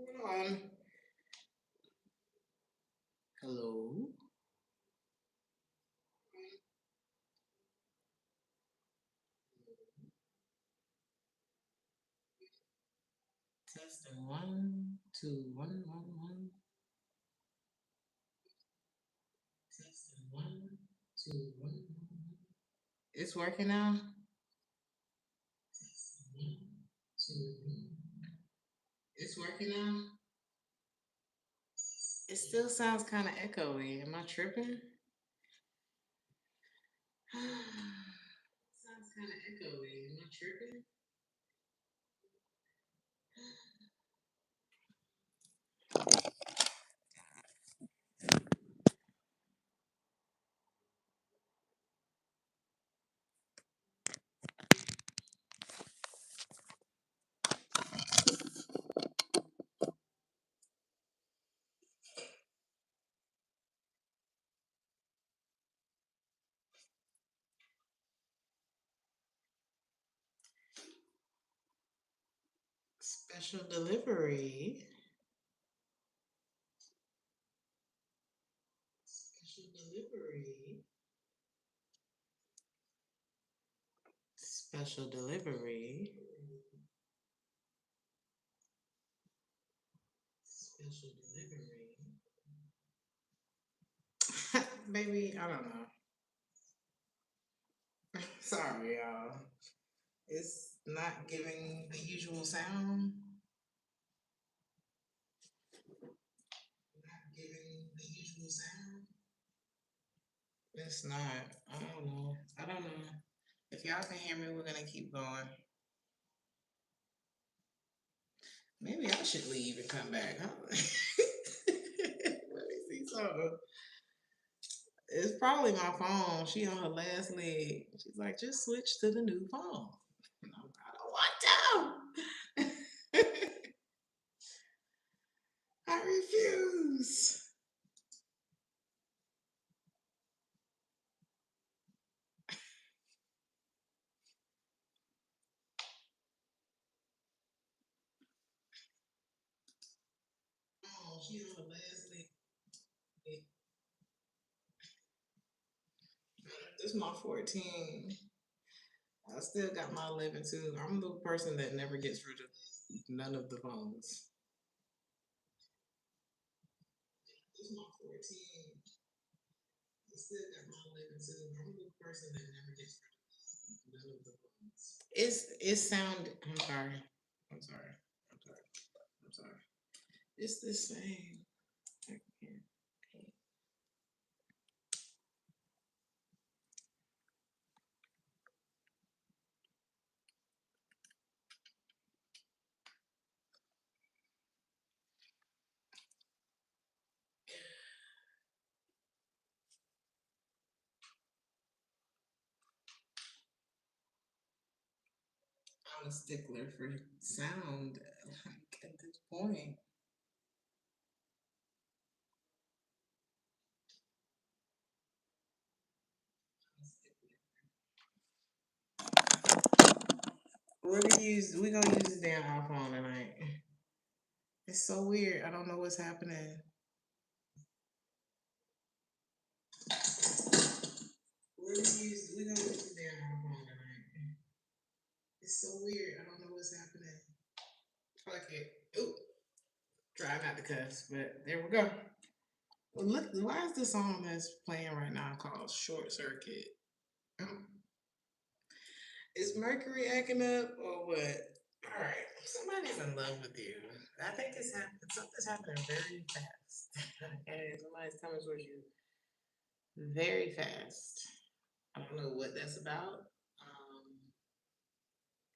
Hold on. Hello. Testing 1, 2, 1, 1, 1. Testing 1, 2, 1, 1, 1. It's working now. Testing 1, 2, 1. It's working now. It still sounds kind of echoey. Am I tripping? Sounds kind of echoey. Am I tripping? Special delivery. Special delivery. Special delivery. Special delivery. Maybe, I don't know. Sorry, y'all. It's not giving the usual sound. Not giving the usual sound. It's not. I don't know. I don't know. If y'all can hear me, we're gonna keep going. Maybe I should leave and come back, huh? Let me see something. It's probably my phone. She on her last leg. She's like, just switch to the new phone. I don't want to. I refuse. Oh, she on her last leg. This is my 14. I still got my 11 too. I'm the person that never gets rid of none of the phones. This is my 14. I still got my 11 too. I'm the person that never gets rid of none of the phones. It sound. I'm sorry. I'm sorry. I'm sorry. I'm sorry. It's the same. I can't. I'm a stickler for sound. Like at this point. We're gonna use. We gonna use this damn iPhone tonight. It's so weird. I don't know what's happening. We gonna use the damn iPhone tonight. It's so weird. I don't know what's happening. Fuck it. Ooh, try not to cuss, but there we go. Well, look, why is the song that's playing right now called "Short Circuit"? Um, Is Mercury acting up or what? All right, somebody's in love with you. I think it's happening. Something's happening very fast. Okay, somebody's coming towards you very fast. I don't know what that's about.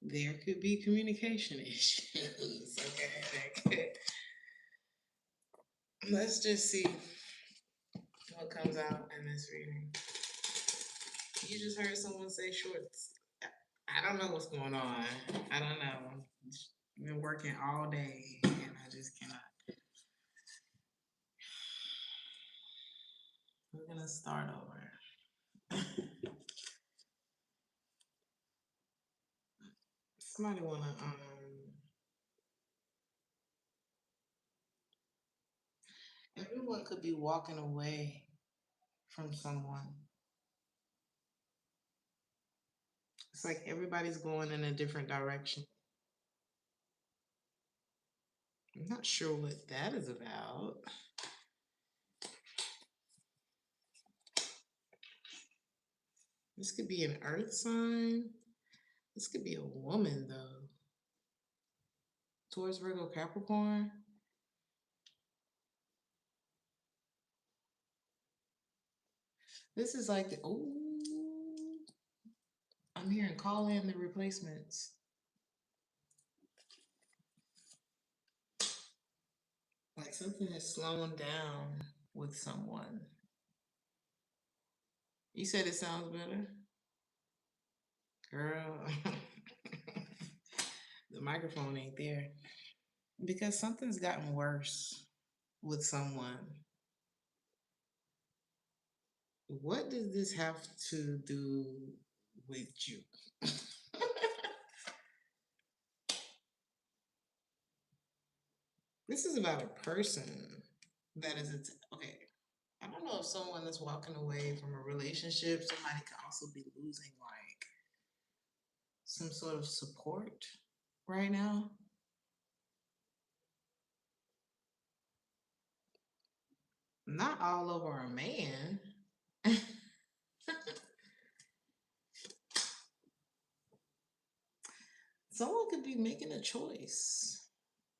There could be communication issues. Okay, let's just see what comes out in this reading. You just heard someone say shorts. I don't know what's going on. I don't know. I've been working all day and I just cannot. We're gonna start over. Somebody wanna Everyone could be walking away from someone. It's like everybody's going in a different direction. I'm not sure what that is about. This could be an earth sign. This could be a woman, though. Taurus, Virgo, Capricorn. This is like, oh, I'm hearing call in the replacements. Like something is slowing down with someone. You said it sounds better? Girl, the microphone ain't there. Because something's gotten worse with someone. What does this have to do with you? This is about a person that is okay. I don't know if someone that's walking away from a relationship, somebody could also be losing like some sort of support right now. Not all over a man. Someone could be making a choice.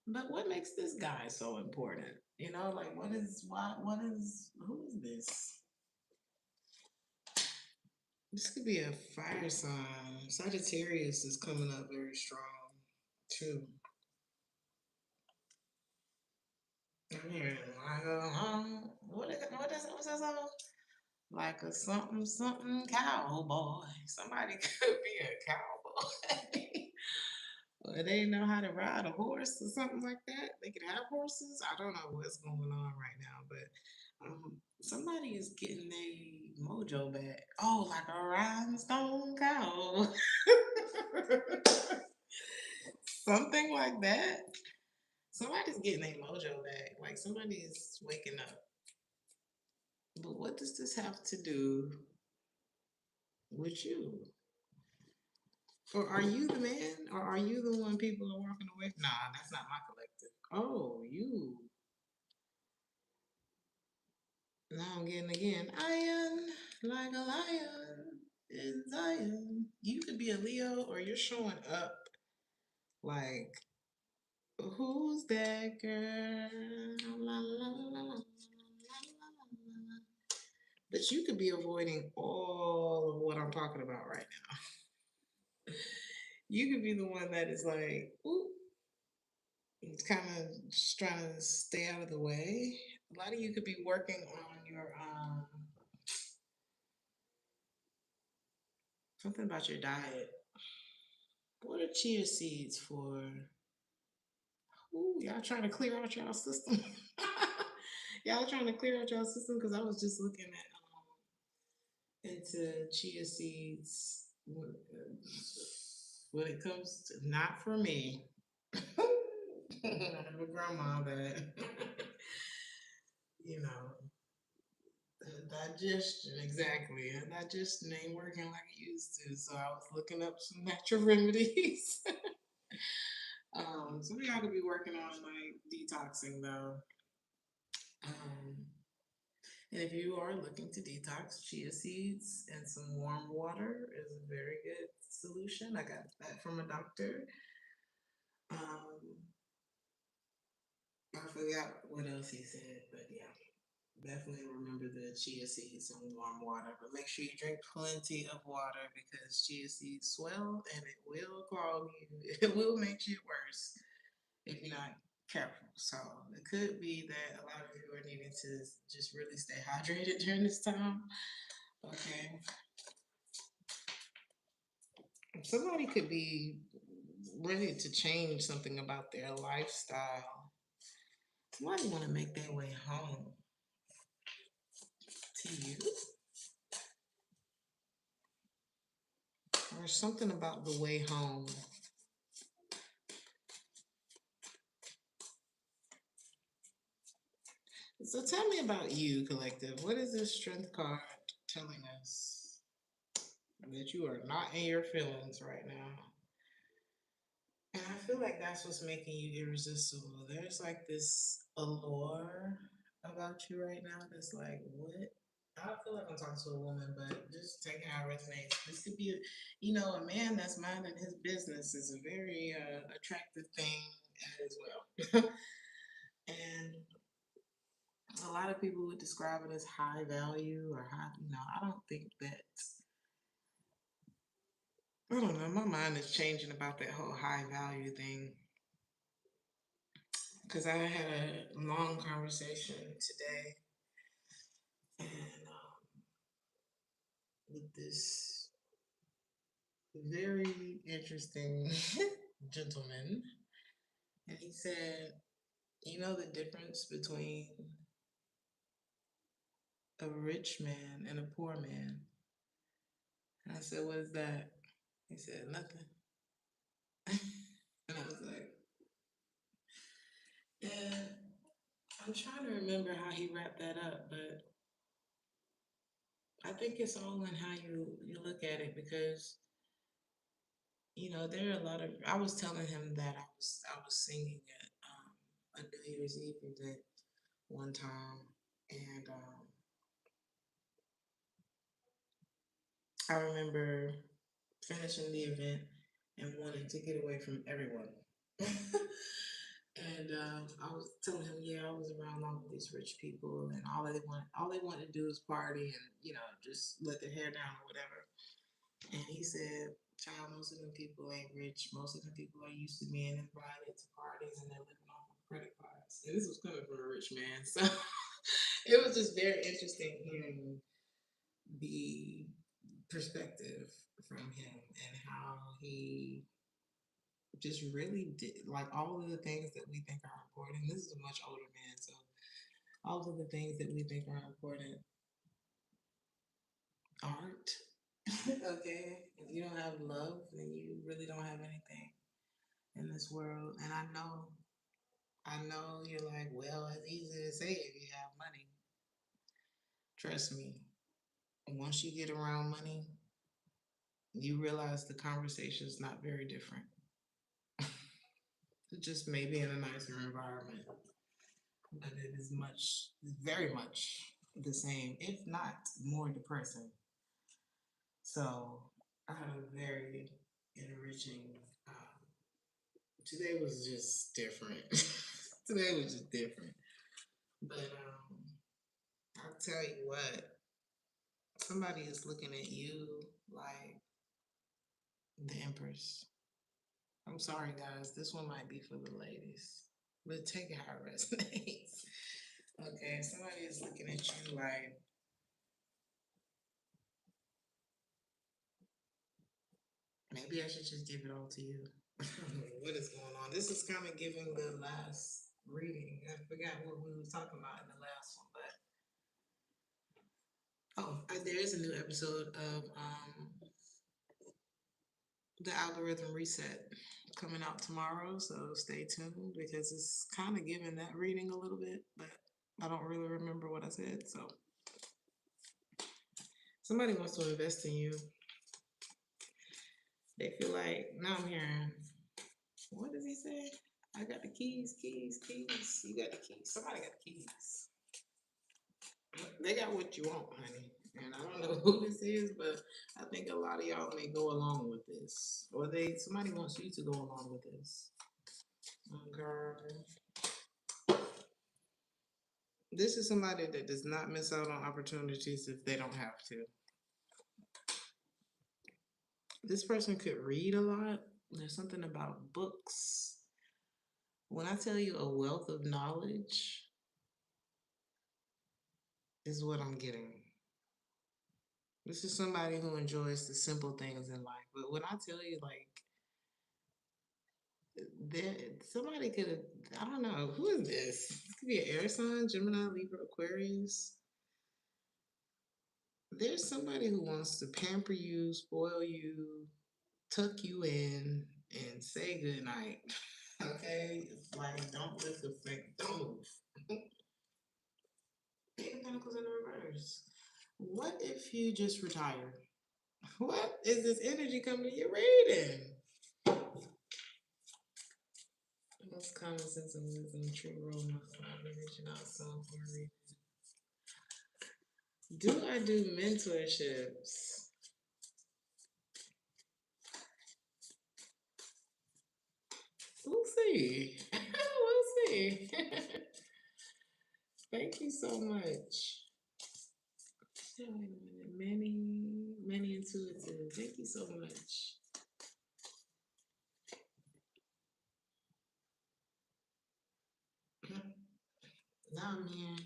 But what makes this guy so important? You know, like who is this? This could be a fire sign. Sagittarius is coming up very strong too. I'm hearing like what's that song? Like a something something cowboy. Somebody could be a cowboy. Or they know how to ride a horse or something like that. They could have horses. I don't know what's going on right now, but somebody is getting a mojo back. Oh, like a rhinestone cow. Something like that. Somebody's getting a mojo back. Like somebody's waking up. But what does this have to do with you? Or are you the man? Or are you the one people are walking away? Nah, that's not my collective. Oh, you. Now I'm getting again. Iron like a lion in Zion. You could be a Leo or you're showing up like, who's that girl? La, la, la, la, but you could be avoiding all of what I'm talking about right now. You could be the one that is like, ooh, kind of just trying to stay out of the way. A lot of you could be working on your something about your diet. What are chia seeds for? Ooh, y'all trying to clear out y'all system. Y'all trying to clear out y'all system because I was just looking at into chia seeds when it comes to not for me. I have a grandma that you know digestion exactly. Digestion ain't working like it used to, so I was looking up some natural remedies. Some of y'all could be working on like detoxing though. Um, and if you are looking to detox, chia seeds and some warm water is a very good solution. I got that from a doctor. Um, I forgot what else he said, but yeah, definitely remember the chia seeds and warm water. But make sure you drink plenty of water because chia seeds swell and it will clog you. It will make shit worse if you're not careful. So it could be that a lot of you are needing to just really stay hydrated during this time. Okay. Somebody could be ready to change something about their lifestyle. Somebody want to make their way home to you. Or something about the way home. So tell me about you, collective. What is this strength card telling us? That you are not in your feelings right now. And I feel like that's what's making you irresistible. There's like this allure about you right now that's like, what? I don't feel like I'm talking to a woman, but just taking how it resonates. This could be, a man that's minding his business is a very attractive thing as well. And a lot of people would describe it as high value or high, I don't think that, I don't know, my mind is changing about that whole high value thing. Because I had a long conversation today and with this very interesting gentleman. And he said, you know the difference between a rich man and a poor man? And I said, what is that? He said, nothing. And I was like, and I'm trying to remember how he wrapped that up, but I think it's all in how you look at it because there are a lot of. I was telling him that I was singing at a New Year's Eve event one time, and I remember finishing the event and wanting to get away from everyone. And I was telling him, yeah, I was around all of these rich people, and all they want to do is party and just let their hair down or whatever. And he said, child, most of them people ain't rich. Most of them people are used to being invited to parties and they're living off of credit cards. And this was coming from a rich man. So it was just very interesting hearing the perspective from him and how he just really did like all of the things that we think are important. This is a much older man, so all of the things that we think are important aren't. Okay. If you don't have love, then you really don't have anything in this world. And I know you're like, well, it's easy to say if you have money. Trust me, once you get around money, you realize the conversation is not very different. Just maybe in a nicer environment, but it is very much the same, if not more depressing. So I had a very enriching. Today was just different. Today was just different. But I'll tell you what, somebody is looking at you like the Empress. I'm sorry, guys. This one might be for the ladies, but take it how it resonates. Okay, somebody is looking at you like, maybe I should just give it all to you. What is going on? This is kind of giving the last reading. I forgot what we were talking about in the last one, but there is a new episode of the algorithm reset coming out tomorrow, so stay tuned because it's kind of giving that reading a little bit, but I don't really remember what I said. So somebody wants to invest in you. They feel like now I'm hearing, what does he say? I got the keys, keys, keys. You got the keys. Somebody got the keys. They got what you want, honey. And I don't know who this is, but I think a lot of y'all may go along with this, or somebody wants you to go along with this. Okay. This is somebody that does not miss out on opportunities if they don't have to. This person could read a lot. There's something about books. When I tell you a wealth of knowledge is what I'm getting. This is somebody who enjoys the simple things in life. But when I tell you, like, somebody could have, I don't know, who is this? This could be an air sign, Gemini, Libra, Aquarius. There's somebody who wants to pamper you, spoil you, tuck you in, and say goodnight. Okay? It's like, don't lift a finger, don't move. Eight of Pentacles in reverse. What if you just retire? What is this energy coming to your reading? Most common sense and wisdom, true role model. I've been reaching out some for a reason. Do I do mentorships? We'll see. We'll see. Thank you so much. Wait a minute. Many intuitive. Thank you so much. Now I'm here.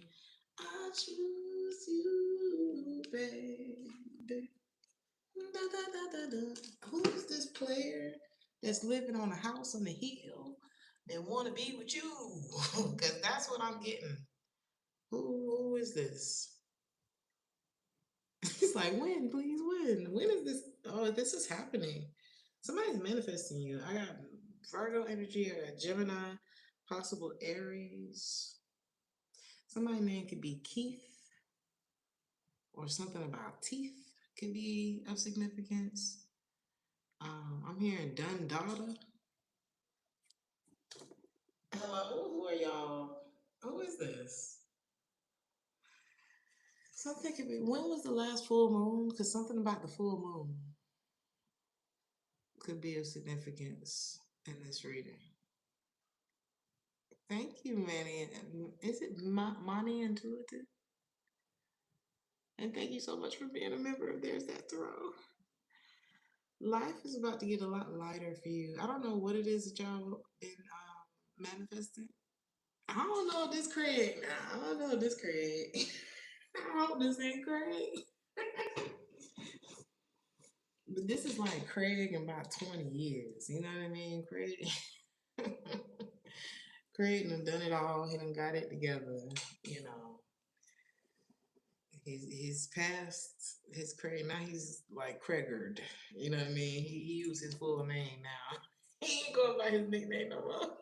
I choose you, baby. Da, da, da, da, da. Who's this player that's living on a house on the hill that want to be with you? Because that's what I'm getting. Who is this? It's like, when, please, when? When is this? Oh, this is happening. Somebody's manifesting you. I got Virgo energy, I got Gemini, possible Aries. Somebody's name could be Keith, or something about teeth could be of significance. I'm hearing Dundada. Hello, who are y'all? Who is this? Something could be. When was the last full moon? Because something about the full moon could be of significance in this reading. Thank you, Manny. Is it Money Intuitive? And thank you so much for being a member of Theresthattarot. Life is about to get a lot lighter for you. I don't know what it is that y'all been manifesting. I don't know if this Craig. I don't know if this Craig. I hope this ain't Craig. But this is like Craig in about 20 years. You know what I mean? Craig. Craig done it all. He done got it together. You know. He's past his Craig. Now he's like Craigard. You know what I mean? He used his full name now. He ain't going by his nickname no more.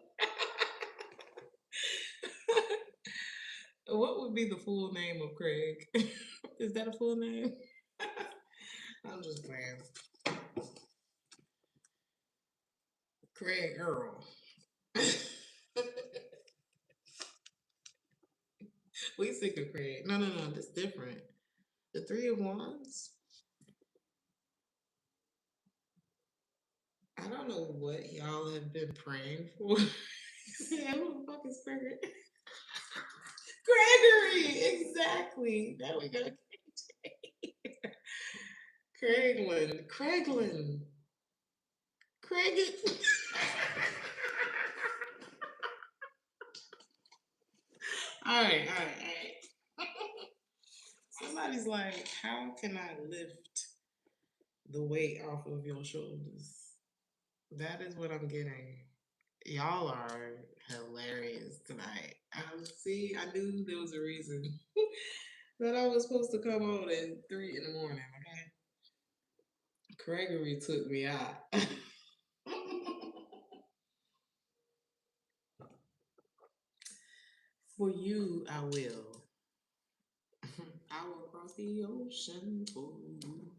What would be the full name of Craig? Is that a full name? I'm just playing. Craig Earl. We sick of Craig. No, that's different. The Three of Wands. I don't know what y'all have been praying for. Yeah, who the fuck is Craig? Gregory, exactly. There we go. Craiglin. Craiglin. Craig. All right. Somebody's like, how can I lift the weight off of your shoulders? That is what I'm getting. Y'all are hilarious tonight. See, I knew there was a reason that I was supposed to come on at 3 in the morning, okay? Gregory took me out. For you, I will. I will cross the ocean for you.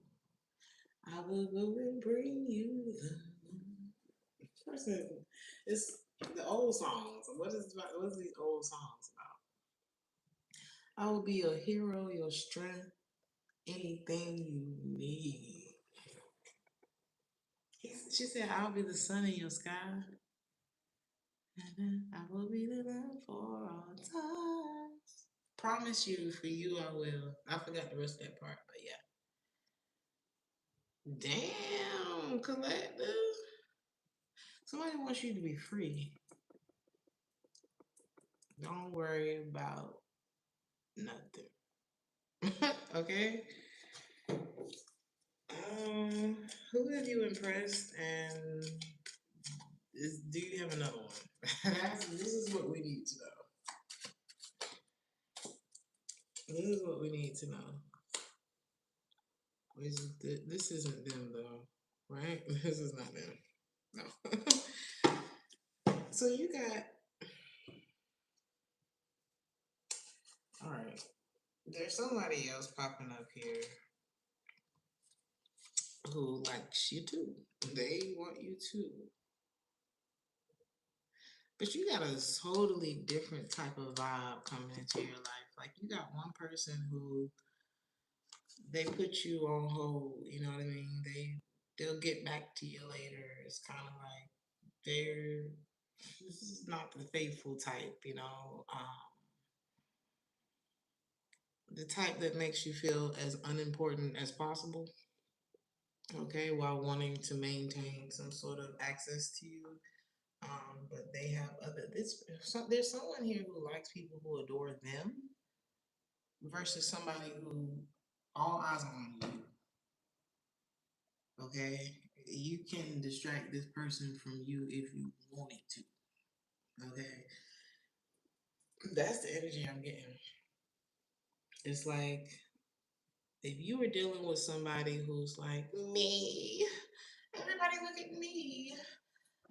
I will go and bring you the person. It's the old songs. What is these old songs about? I will be your hero, your strength, anything you need. She said, I'll be the sun in your sky. I will be the love for all times. Promise you, for you, I will. I forgot the rest of that part, but yeah. Damn, collective. Somebody wants you to be free. Don't worry about nothing. Okay? Who have you impressed, and do you have another one? This is what we need to know. This is what we need to know. This isn't them, though, right? This is not them. No. So you got. All right. There's somebody else popping up here who likes you too. They want you too. But you got a totally different type of vibe coming into your life. Like you got one person who they put you on hold, you know what I mean? They'll get back to you later. It's kind of like they're this is not the faithful type, you know. The type that makes you feel as unimportant as possible, okay, while wanting to maintain some sort of access to you. But they have other. There's someone here who likes people who adore them versus somebody who all eyes on you. Okay, you can distract this person from you if you wanted to. Okay, that's the energy I'm getting. It's like if you were dealing with somebody who's like me, everybody look at me,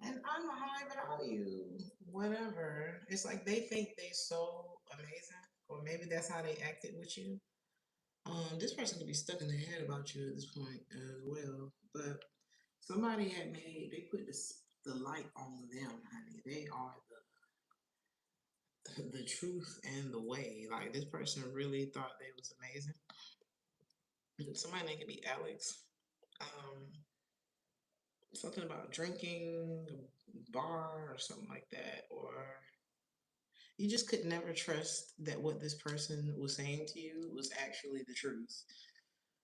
and I'm high value, whatever. It's like they think they so amazing, or maybe that's how they acted with you. This person could be stuck in their head about you at this point as well. But somebody had made they put the light on them, honey. They are the truth and the way. Like this person really thought they was amazing. Somebody name could be Alex. Um, Something about drinking, a bar or something like that, or you just could never trust that what this person was saying to you was actually the truth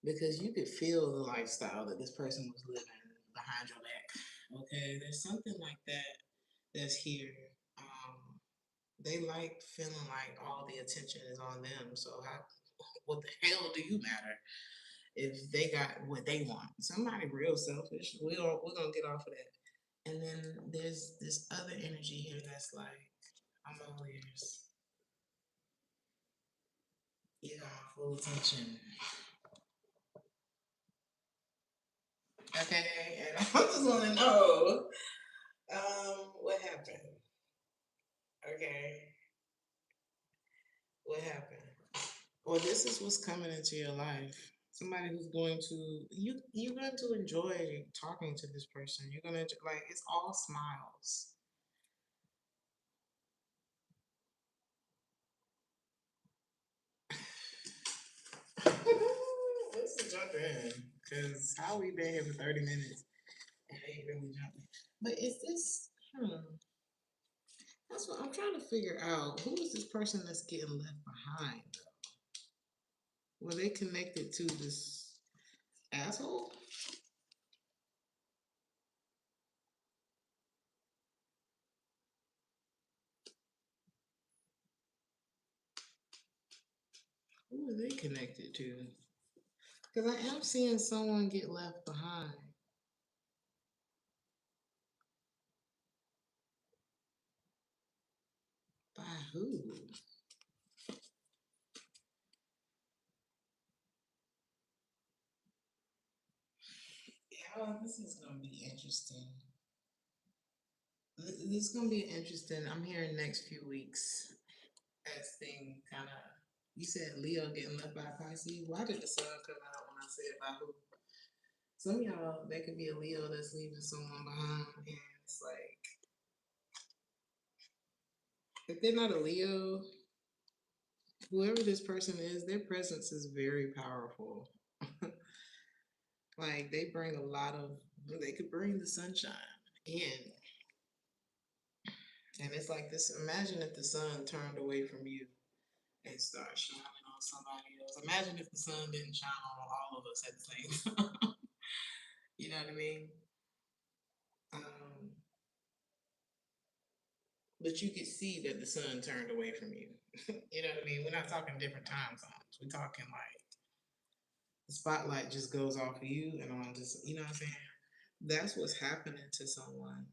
because you could feel the lifestyle that this person was living behind your back. Okay, there's something like that that's here. Um, they like feeling like all the attention is on them. So how, what the hell do you matter if they got what they want? Somebody real selfish. We're gonna get off of that. And then there's this other energy here that's like, I'm all ears. You got my full attention. Okay, and I just want to know, what happened? Okay, what happened? Well, this is what's coming into your life. Somebody who's going to you're going to enjoy talking to this person. You're gonna like it's all smiles. Let's jump in because how we been here for 30 minutes and ain't really jumping. But is this? That's what I'm trying to figure out. Who is this person that's getting left behind? Were they connected to this asshole? Who are they connected to? Because I am seeing someone get left behind. By who? Yeah, this is gonna be interesting. This is gonna be interesting. I'm hearing next few weeks as thing kind of. You said Leo getting left by Pisces. Why did the sun come out when I said by who? Some of y'all, there could be a Leo that's leaving someone behind, and it's like if they're not a Leo, whoever this person is, their presence is very powerful. Like they bring a lot of, they could bring the sunshine in. And it's like this imagine if the sun turned away from you and started shining on somebody else. Imagine if the sun didn't shine on all of us at the same time. You know what I mean? Um, but you could see that the sun turned away from you. You know what I mean? We're not talking different time zones. We're talking like the spotlight just goes off of you and on just, you know what I'm saying? That's what's happening to someone.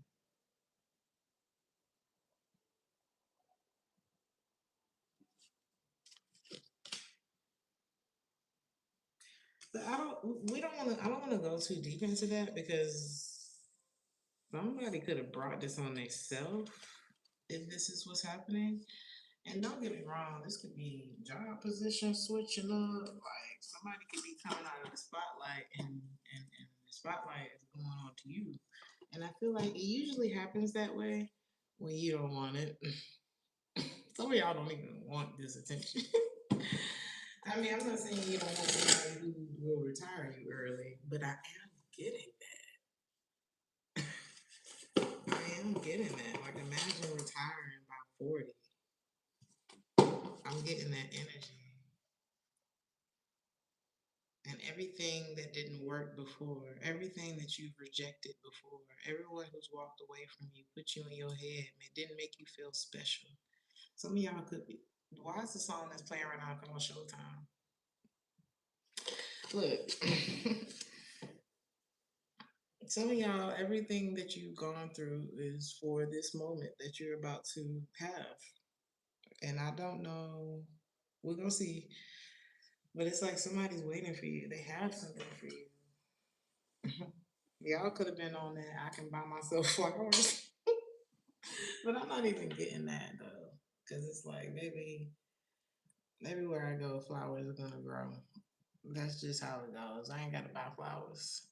But I don't want to go too deep into that because somebody could have brought this on themselves if this is what's happening. And don't get me wrong, this could be job position switching up. Like somebody could be coming out of the spotlight and the spotlight is going on to you. And I feel like it usually happens that way when you don't want it. Some of y'all don't even want this attention. I mean, I'm not saying you don't want somebody who will retire you early, but I am getting that. I am getting that. Like, imagine retiring by 40. I'm getting that energy. And everything that didn't work before, everything that you've rejected before, everyone who's walked away from you, put you in your head, it didn't make you feel special. Some of y'all could be. Why is the song that's playing right now called Showtime? Look, some of y'all, everything that you've gone through is for this moment that you're about to have. And I don't know, we're going to see, but it's like somebody's waiting for you. They have something for you. Y'all could have been on that. I can buy myself flowers. But I'm not even getting that though. Because it's like, maybe everywhere I go, flowers are going to grow. That's just how it goes. I ain't got to buy flowers.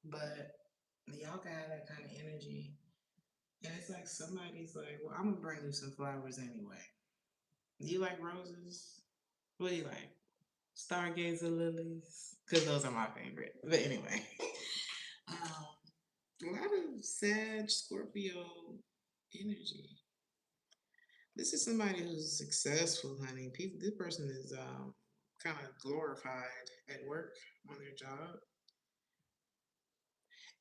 But y'all got that kind of energy. And it's like somebody's like, well, I'm going to bring you some flowers anyway. Do you like roses? What do you like? Stargazer lilies? Because those are my favorite. But anyway, a lot of Sag Scorpio energy. This is somebody who's successful, honey. People, this person is kind of glorified at work on their job.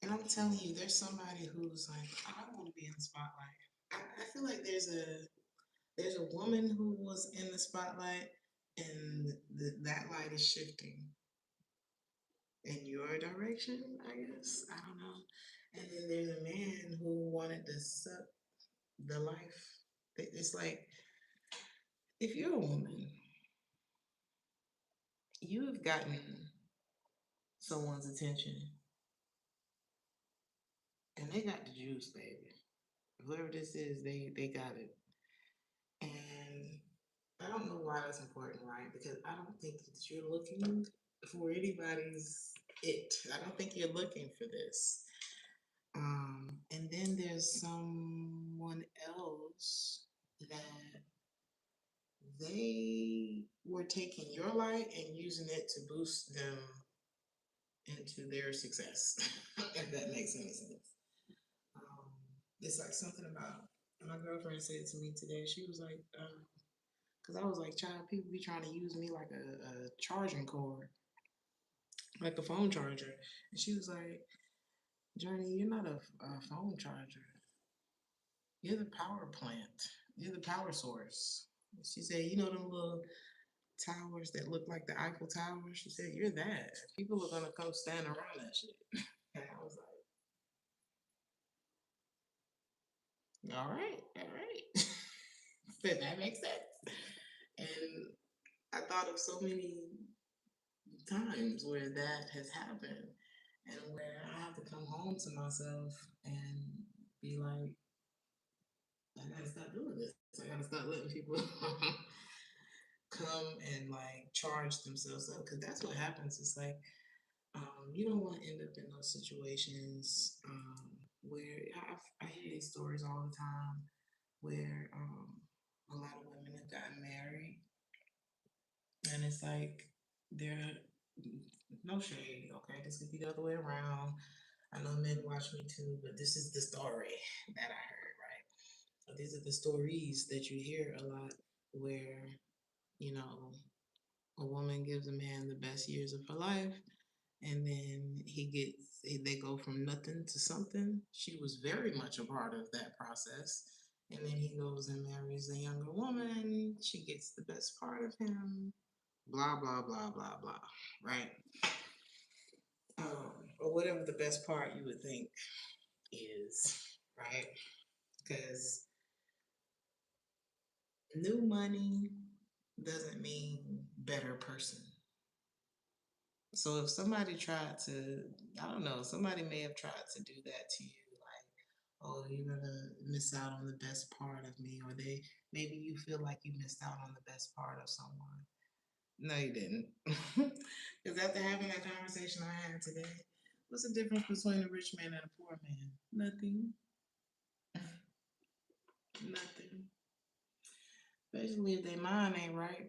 And I'm telling you, there's somebody who's like, I want to be in the spotlight. I feel like there's a woman who was in the spotlight, and that light is shifting in your direction. I guess I don't know. And then there's a man who wanted to suck the life. It's like if you're a woman, you have gotten someone's attention, and they got the juice, baby. Whoever this is, they got it. And I don't know why that's important, right? Because I don't think that you're looking for anybody's it. I don't think you're looking for this. And then there's someone else that they were taking your light and using it to boost them into their success, if that makes any sense. Um, it's like something about my girlfriend said to me today. She was like, because I was like, child, people be trying to use me like a charging cord, like a phone charger. And she was like, Journey, you're not a phone charger. You're the power plant. You're the power source. She said, you know them little towers that look like the Eiffel Tower? She said, you're that. People are going to come stand around that shit. And I was like, all right, all right. Said that makes sense. And I thought of so many times where that has happened and where I have to come home to myself and be like, I gotta stop doing this. I gotta stop letting people come and like charge themselves up because that's what happens. It's like you don't want to end up in those situations where I hear these stories all the time where a lot of women have gotten married and it's like they're no shade, okay? This could be the other way around. I know men watch me too, but this is the story that I heard, right? So these are the stories that you hear a lot where, you know, a woman gives a man the best years of her life and then they go from nothing to something. She was very much a part of that process. And then he goes and marries a younger woman. She gets the best part of him. Blah, blah, blah, blah, blah. Right? Or whatever the best part you would think is. Right? Because new money doesn't mean better person. So if somebody tried to, I don't know, somebody may have tried to do that to you. Like, oh, you're gonna miss out on the best part of me, or maybe you feel like you missed out on the best part of someone. No, you didn't. Because after having that conversation I had today, what's the difference between a rich man and a poor man? Nothing. Nothing. Especially if their mind ain't right.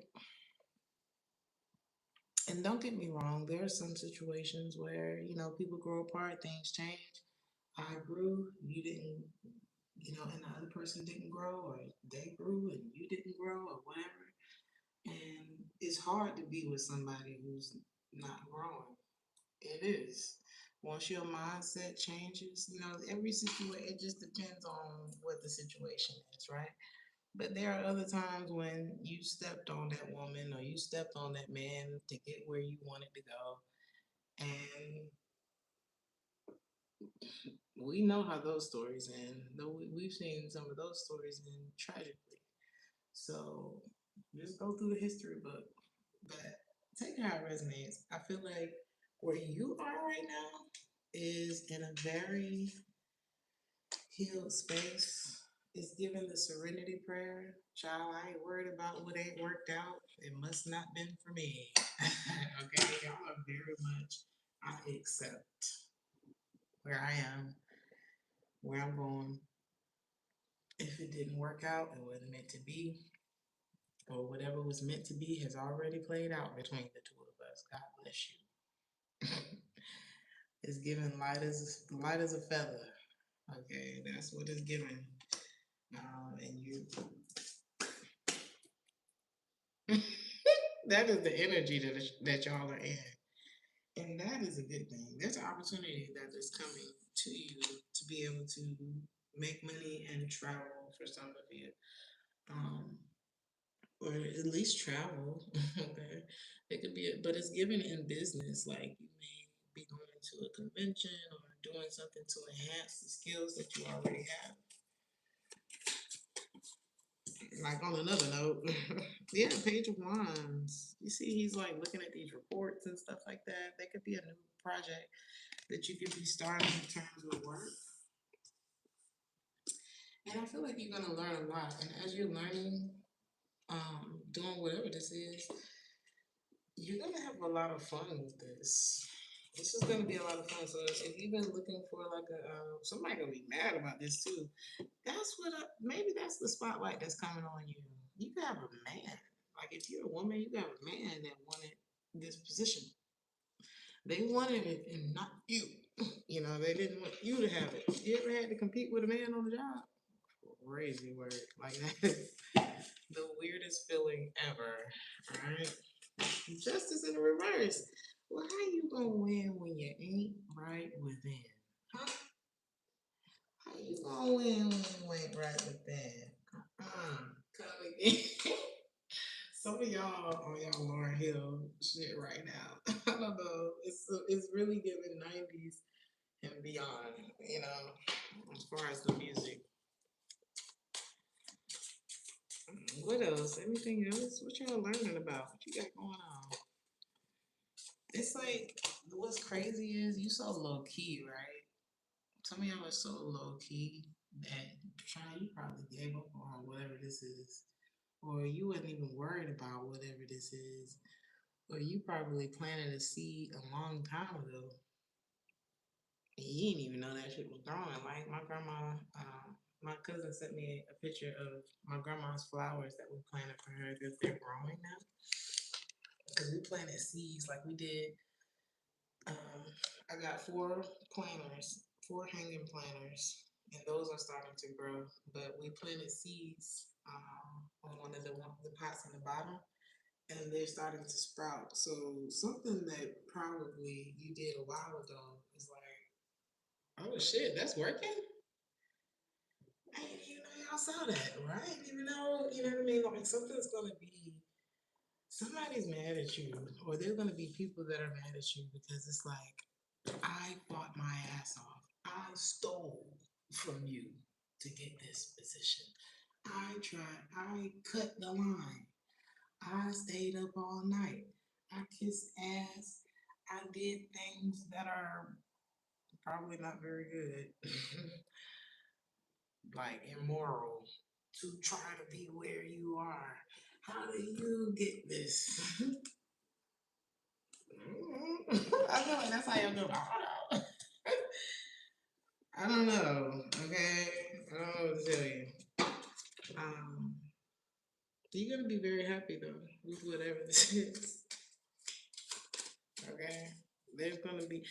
And don't get me wrong, there are some situations where, people grow apart, things change. I grew, you didn't, and the other person didn't grow, or they grew and you didn't grow, or whatever. And it's hard to be with somebody who's not growing. It is. Once your mindset changes, every situation, it just depends on what the situation is, right? But there are other times when you stepped on that woman or you stepped on that man to get where you wanted to go. And we know how those stories end. Though we've seen some of those stories end tragically. So just go through the history book. But take it how it resonates. I feel like where you are right now is in a very healed space. It's given the serenity prayer. Child, I ain't worried about what ain't worked out. It must not been for me. Okay, y'all are very much, I accept where I am, where I'm going. If it didn't work out, it wasn't meant to be, or whatever was meant to be has already played out between the two of us. God bless you. It's given light as a feather. Okay, that's what it's given. And you, that is the energy that y'all are in, and that is a good thing. There's an opportunity that is coming to you to be able to make money and travel for some of you. Um, or at least travel. Okay, it could be, but it's given in business. Like you may be going to a convention or doing something to enhance the skills that you already have. Like on another note, yeah, Page of Wands. You see, he's like looking at these reports and stuff like that. That could be a new project that you could be starting in terms of work. And I feel like you're gonna learn a lot. And as you're learning, doing whatever this is, you're gonna have a lot of fun with this. This is gonna be a lot of fun. So if you've been looking for like a, somebody gonna be mad about this too. Maybe that's the spotlight that's coming on you. You can have a man. Like if you're a woman, you got a man that wanted this position. They wanted it and not you. They didn't want you to have it. You ever had to compete with a man on the job? Crazy word. Like that is the weirdest feeling ever. Right? Justice in the reverse. Well, how you gonna win when you ain't right within? Huh? How you gonna win when you ain't right within? Come again. Some of y'all on y'all Lauren Hill shit right now. I don't know. It's really giving 90s and beyond. As far as the music. What else? Anything else? What y'all learning about? What you got going on? It's like what's crazy is you so low key, right? Some of y'all are so low key that you probably gave up on whatever this is, or you wasn't even worried about whatever this is, or you probably planted a seed a long time ago. And you didn't even know that shit was growing. Like my grandma, my cousin sent me a picture of my grandma's flowers that we planted for her because they're growing now. Because we planted seeds like we did. Um, I got four hanging planters, and those are starting to grow. But we planted seeds on one of the pots in the bottom, and they're starting to sprout. So something that probably you did a while ago is like, oh shit, that's working. I didn't even know y'all saw that, right? I didn't even know, you know what I mean? Like something's gonna be somebody's mad at you, or there's gonna be people that are mad at you because it's like I fought my ass off. I stole from you to get this position. I tried. I cut the line. I stayed up all night. I kissed ass. I did things that are probably not very good. like immoral to try to be where you are. How do you get this? I feel like that's how you'll go. I don't know. Okay, I don't know what to tell you. Um, you're gonna be very happy though with whatever this is. Okay, there's gonna be,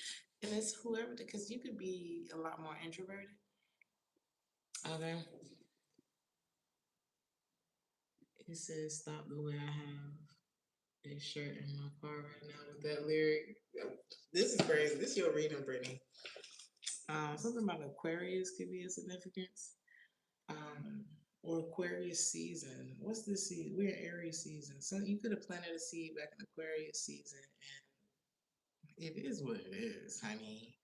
and it's whoever, because you could be a lot more introverted. Okay, it says stop the way I have a shirt in my car right now with that lyric. This is crazy. This is your reading, Brittany. Something about Aquarius could be a significance. Um, or Aquarius season. What's this season? We're in Aries season. So you could have planted a seed back in Aquarius season, and it is what it is, honey.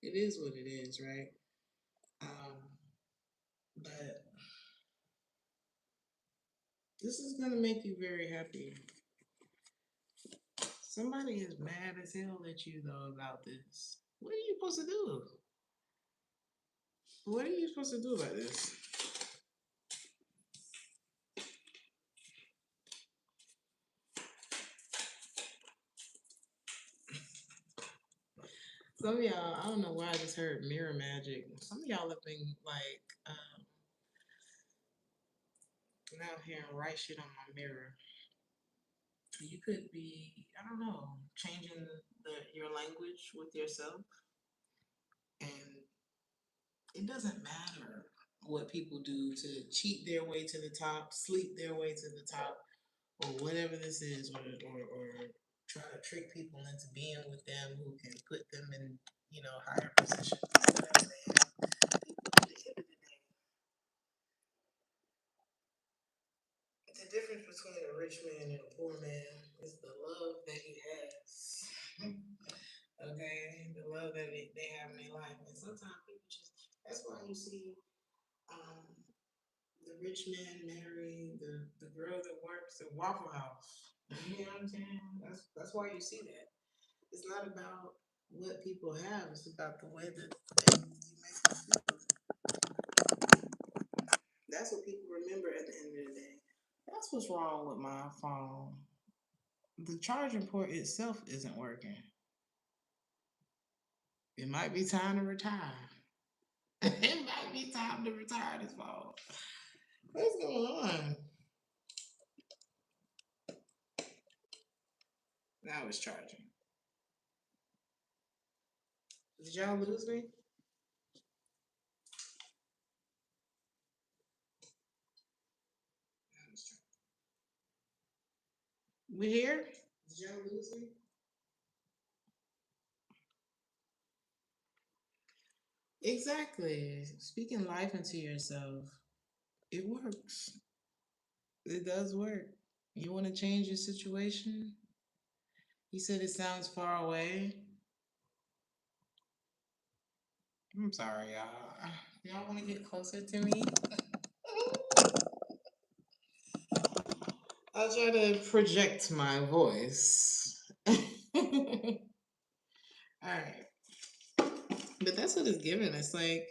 It is what it is, right? Um, but this is gonna make you very happy. Somebody is mad as hell at you though about this. What are you supposed to do? What are you supposed to do about this? Some of y'all, I don't know why I just heard mirror magic. Some of y'all have been like out here and write shit on my mirror. You could be, I don't know, changing your language with yourself, and it doesn't matter what people do to cheat their way to the top, sleep their way to the top, or whatever this is, or try to trick people into being with them who can put them in, higher positions, whatever they have. At the end of the day, the difference between a rich man and a poor man is the love that he has. Okay, the love that they have in their life, and sometimes people just. That's why you see um, the rich man marry the girl that works at Waffle House. You know what I'm saying? That's why you see that. It's not about what people have; it's about the way that you make them feel. That's what people remember at the end of the day. That's what's wrong with my phone. The charging port itself isn't working. It might be time to retire. It might be time to retire this phone. What's going on? Now it's charging. Did y'all lose me? We here? Did y'all lose me? Exactly. Speaking life into yourself, it works. It does work. You want to change your situation? You said it sounds far away. I'm sorry, y'all. Y'all want to get closer to me? I'll try to project my voice. All right. But that's what it's given. It's like,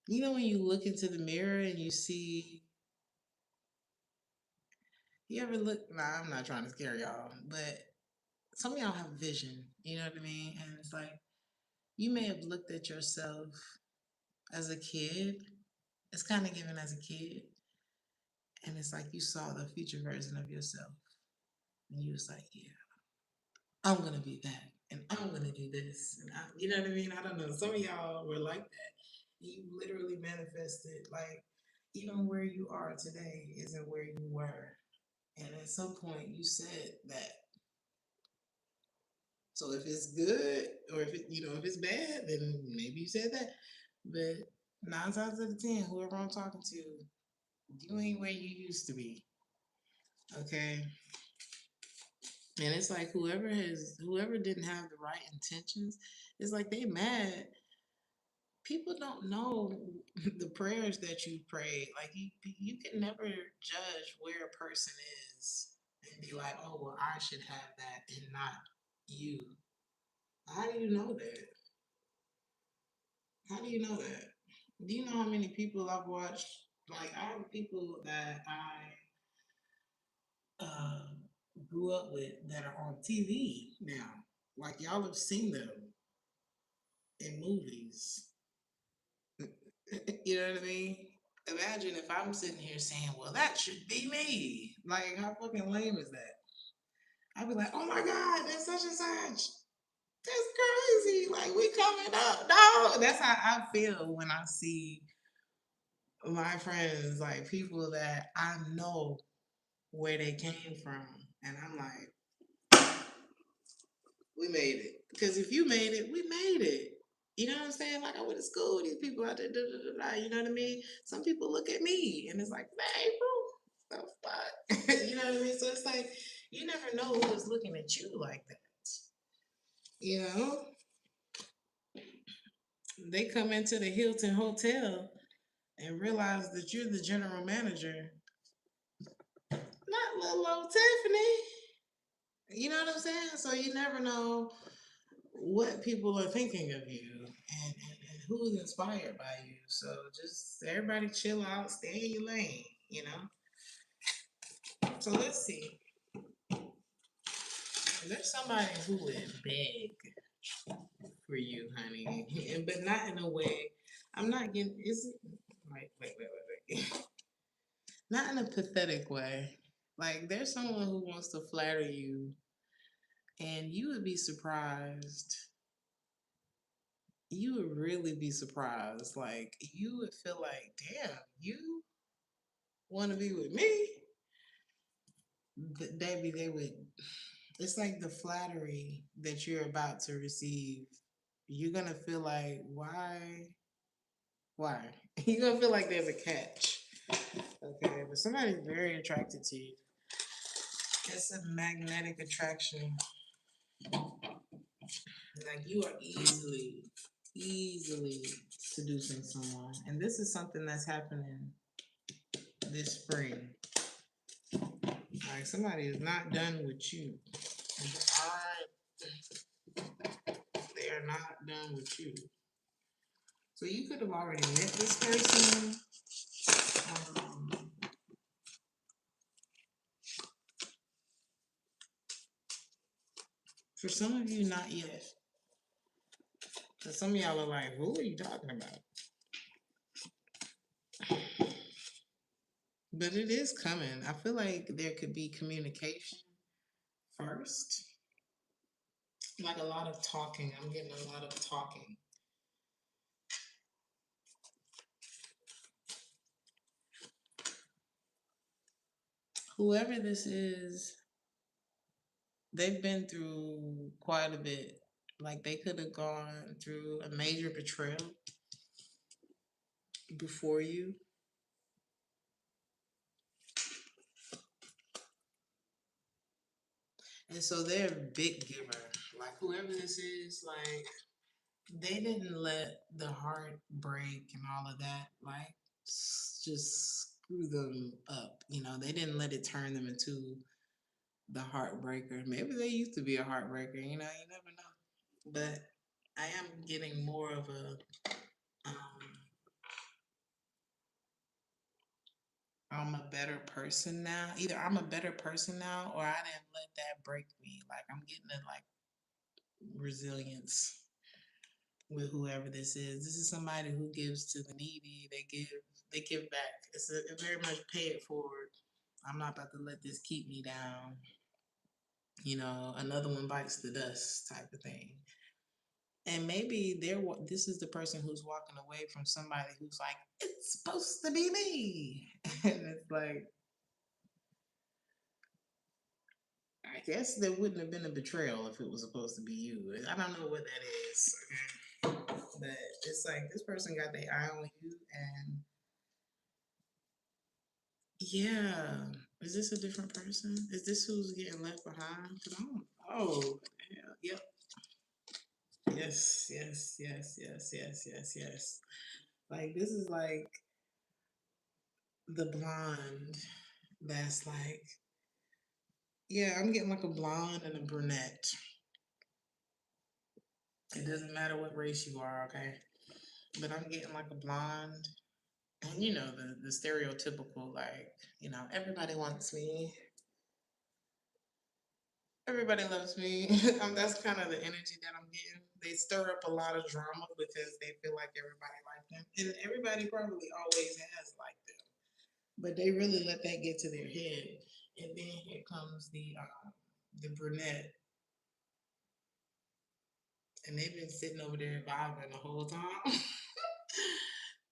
when you look into the mirror and you see, you ever look, nah, I'm not trying to scare y'all, but some of y'all have vision, you know what I mean? And it's like, you may have looked at yourself as a kid. It's kind of given as a kid. And it's like you saw the future version of yourself. And you was like, yeah, I'm going to be that. And I'm going to do this. And you know what I mean? I don't know. Some of y'all were like that. You literally manifested, like, even where you are today isn't where you were. And at some point, you said that. So if it's good, or if it's bad, then maybe you said that. But 9 times out of 10, whoever I'm talking to, you ain't where you used to be. Okay. And it's like whoever didn't have the right intentions, it's like they mad. People don't know the prayers that you prayed. Like you can never judge where a person is and be like, oh well, I should have that and not you. How do you know that? How do you know that? Do you know how many people I've watched? Like, I have people that I grew up with that are on TV now. Like, y'all have seen them in movies. You know what I mean? Imagine if I'm sitting here saying, well, that should be me. Like, how fucking lame is that? I'd be like, oh my God, that's such and such. That's crazy. Like, we coming up. No, that's how I feel when I see my friends, like people that I know where they came from. And I'm like, we made it. Because if you made it, we made it. You know what I'm saying? Like, I went to school with these people out there, you know what I mean? Some people look at me and it's like, hey, bro, the fuck? You know what I mean? So it's like, you never know who is looking at you like that. You know? They come into the Hilton Hotel and realize that you're the general manager, not little old Tiffany. You know what I'm saying? So you never know what people are thinking of you and who's inspired by you. So just everybody chill out, stay in your lane, you know? So let's see. There's somebody who would beg for you, honey, and but not in a way. I'm not getting. Is it? Wait. Not in a pathetic way. Like there's someone who wants to flatter you, and you would be surprised. You would really be surprised. Like you would feel like, damn, you want to be with me? Baby, they would. It's like the flattery that you're about to receive. You're gonna feel like, why? Why? You're gonna feel like there's a catch. Okay, but somebody's very attracted to you. It's a magnetic attraction. Like you are easily seducing someone. And this is something that's happening this spring. Like somebody is not done with you. They are not done with you. So you could have already met this person. Um, for some of you, not yet. But some of y'all are like, who are you talking about? But it is coming. I feel like there could be communication first. Like a lot of talking. I'm getting a lot of talking. Whoever this is, they've been through quite a bit. Like they could have gone through a major betrayal before you. And so they're a big giver. Like whoever this is, like they didn't let the heart break and all of that, like just screw them up. You know, they didn't let it turn them into the heartbreaker. Maybe they used to be a heartbreaker, you know, you never know. But I am getting more of a I'm a better person now. Either I'm a better person now or I didn't let that break me. Like I'm getting a like resilience with whoever this is. This is somebody who gives to the needy. They give back. It's a very much pay it forward. I'm not about to let this keep me down. You know, another one bites the dust type of thing. And maybe this is the person who's walking away from somebody who's like, it's supposed to be me. And it's like, I guess there wouldn't have been a betrayal if it was supposed to be you. I don't know what that is. Okay. But it's like this person got their eye on you, and yeah, is this a different person? Is this who's getting left behind? Cause I don't. Oh, yeah, yep. Yes. Like this is like the blonde. That's like, yeah, I'm getting like a blonde and a brunette. It doesn't matter what race you are, okay? but I'm getting like a blonde. And you know, the stereotypical, like, you know, everybody wants me, everybody loves me. That's kind of the energy that I'm getting. They stir up a lot of drama because they feel like everybody likes them. And everybody probably always has liked them. But they really let that get to their head. And then here comes the brunette. And they've been sitting over there vibing the whole time.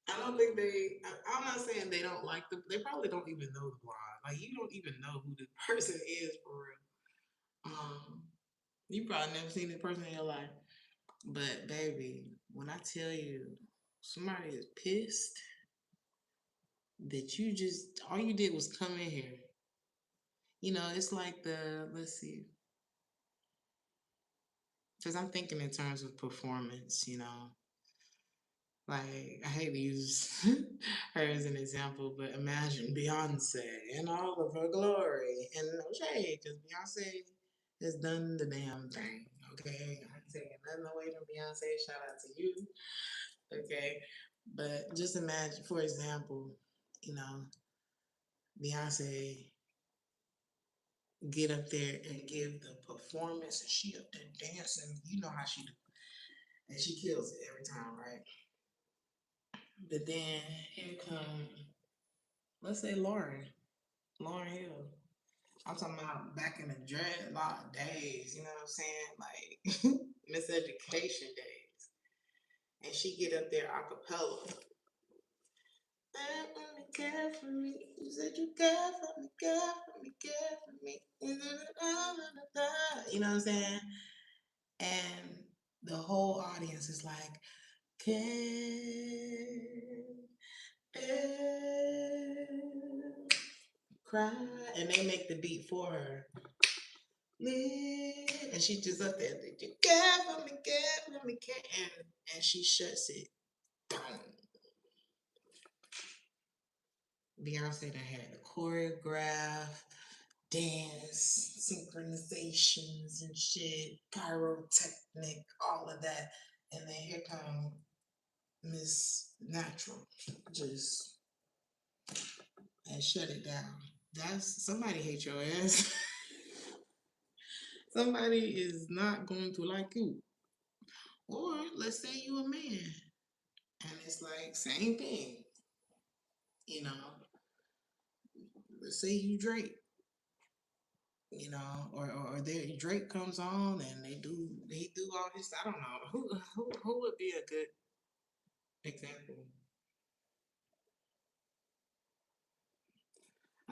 I don't think I'm not saying they don't like the. They probably don't even know the blonde. Like you don't even know who the person is for real. You probably never seen this person in your life. But baby, when I tell you somebody is pissed that you just all you did was come in here. You know, it's like the let's see, because I'm thinking in terms of performance. You know, like I hate to use her as an example, but imagine Beyonce in all of her glory, and no shade, because Beyonce has done the damn thing. Okay, I'm taking nothing away from Beyonce. Shout out to you. Okay, but just imagine, for example, you know, Beyonce get up there and give the performance, and she up there dancing. You know how she do, and she kills it every time, right? But then here come, let's say Lauren Hill. I'm talking about back in the dreadlock days, you know what I'm saying? Like miseducation days. And she get up there a cappella. Care for me. You said you care for me, care for me, care for me. You know what I'm saying? And the whole audience is like, can cry. And they make the beat for her. And she just up there, you care for me, care for me, care. And she shuts it down. Beyonce done had the choreograph, dance, synchronizations and shit, pyrotechnic, all of that. And then here come Miss Natural, just and shut it down. That's somebody hate your ass. Somebody is not going to like you. Or let's say you a man. And it's like same thing. You know, let's say you Drake, you know, or there Drake comes on and he do all his I don't know. Who would be a good example?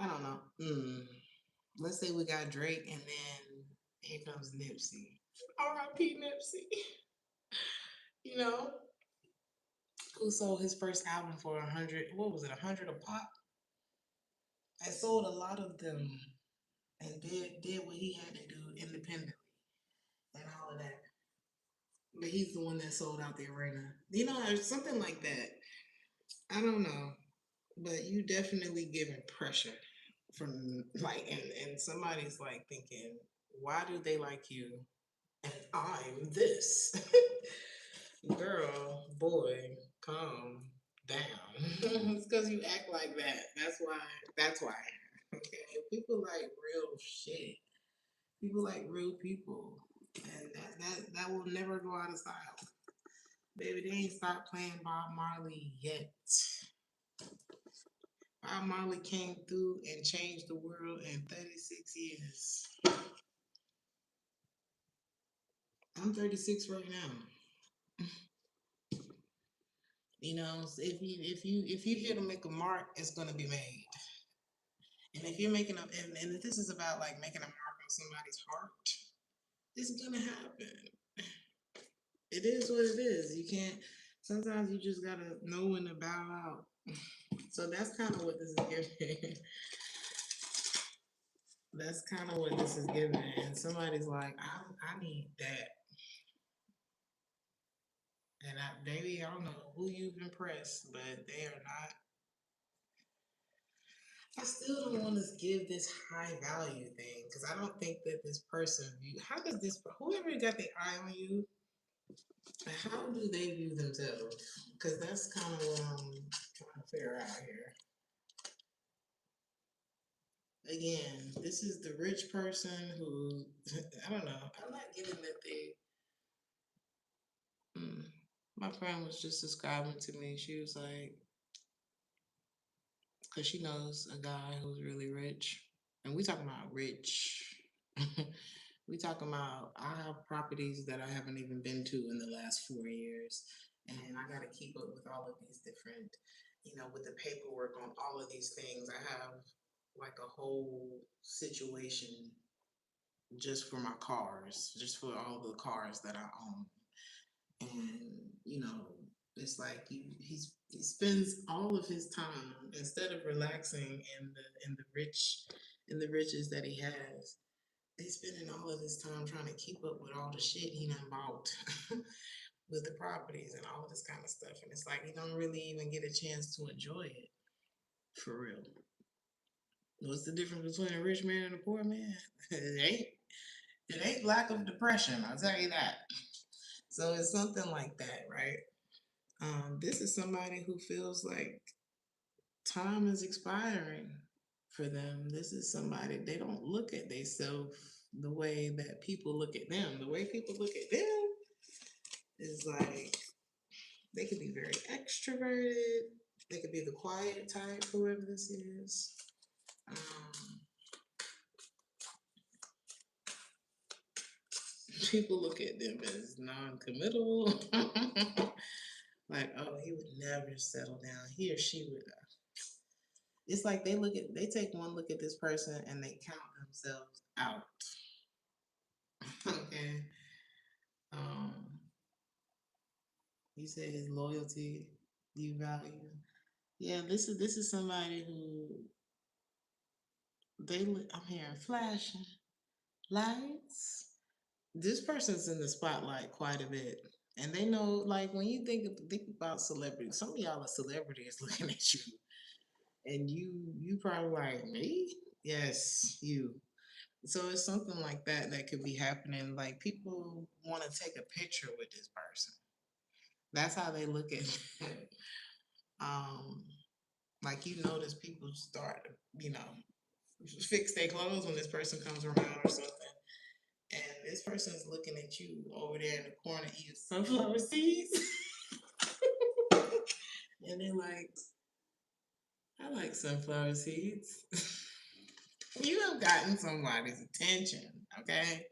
I don't know. Let's say we got Drake and then here comes Nipsey. R.I.P. Nipsey. You know, who sold his first album for 100, what was it, 100 a pop? I sold a lot of them and did what he had to do independently and all of that. But he's the one that sold out the arena. You know, or something like that. I don't know. But you definitely giving pressure from like and somebody's like thinking, why do they like you? And I'm this. Girl, boy, calm down. It's because you act like that. That's why. Okay. People like real shit. People like real people. And that will never go out of style. Baby, they ain't stopped playing Bob Marley yet. Bob Marley came through and changed the world in 36 years. I'm 36 right now. You know, so if you here to make a mark, it's gonna be made. And if you're making a and if this is about like making a mark on somebody's heart, it's gonna happen. It is what it is. You can't. Sometimes you just gotta know when to bow out. So that's kind of what this is giving. That's kind of what this is giving. And somebody's like, I need that. And maybe I don't know who you've impressed, but they are not. I still don't want to give this high value thing because I don't think that this person. How does this? Whoever got the eye on you, How do they view themselves? Because that's kind of what I'm trying to figure out here. Again, this is the rich person who, I don't know, I'm not getting that they. My friend was just describing to me, she was like, because she knows a guy who's really rich, and we talking about rich. We talking about I have properties that I haven't even been to in the last 4 years, and I got to keep up with all of these different, with the paperwork on all of these things. I have like a whole situation just for my cars, just for all the cars that I own, and it's like he spends all of his time instead of relaxing in the riches that he has. He's spending all of his time trying to keep up with all the shit he done bought with the properties and all of this kind of stuff, and it's like you don't really even get a chance to enjoy it for real. What's the difference between a rich man and a poor man? It ain't lack of depression, I'll tell you that. So it's something like that, right? This is somebody who feels like time is expiring for them. This is somebody, they don't look at themselves the way that people look at them. The way people look at them is like they could be very extroverted. They could be the quiet type, whoever this is. Um, People look at them as non-committal. Like, oh, he would never settle down. He or she would. It's like they take one look at this person and they count themselves out. Okay. Um, you say his loyalty, you value. Yeah, this is somebody who I'm hearing flashing lights. This person's in the spotlight quite a bit. And they know, like, when you think about celebrities, some of y'all are celebrities looking at you, and you probably like me. Yes, you. So it's something like that that could be happening. Like people want to take a picture with this person. That's how they look at it. Um, like notice people start, you know, fix their clothes when this person comes around or something. And this person is looking at you over there in the corner eating sunflower seeds. And they're like, I like sunflower seeds. You have gotten somebody's attention, okay?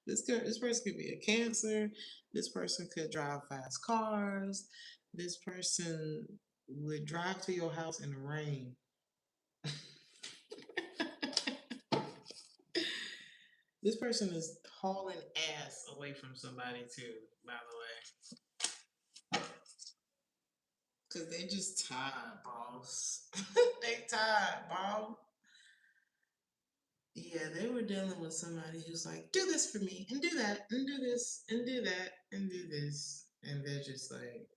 This person could be a Cancer. This person could drive fast cars. This person would drive to your house in the rain. This person is hauling ass away from somebody too, by the way. Cause they just tired, boss. They tired, boss. Yeah, they were dealing with somebody who's like, do this for me, and do that, and do this, and do that, and do this. And they're just like,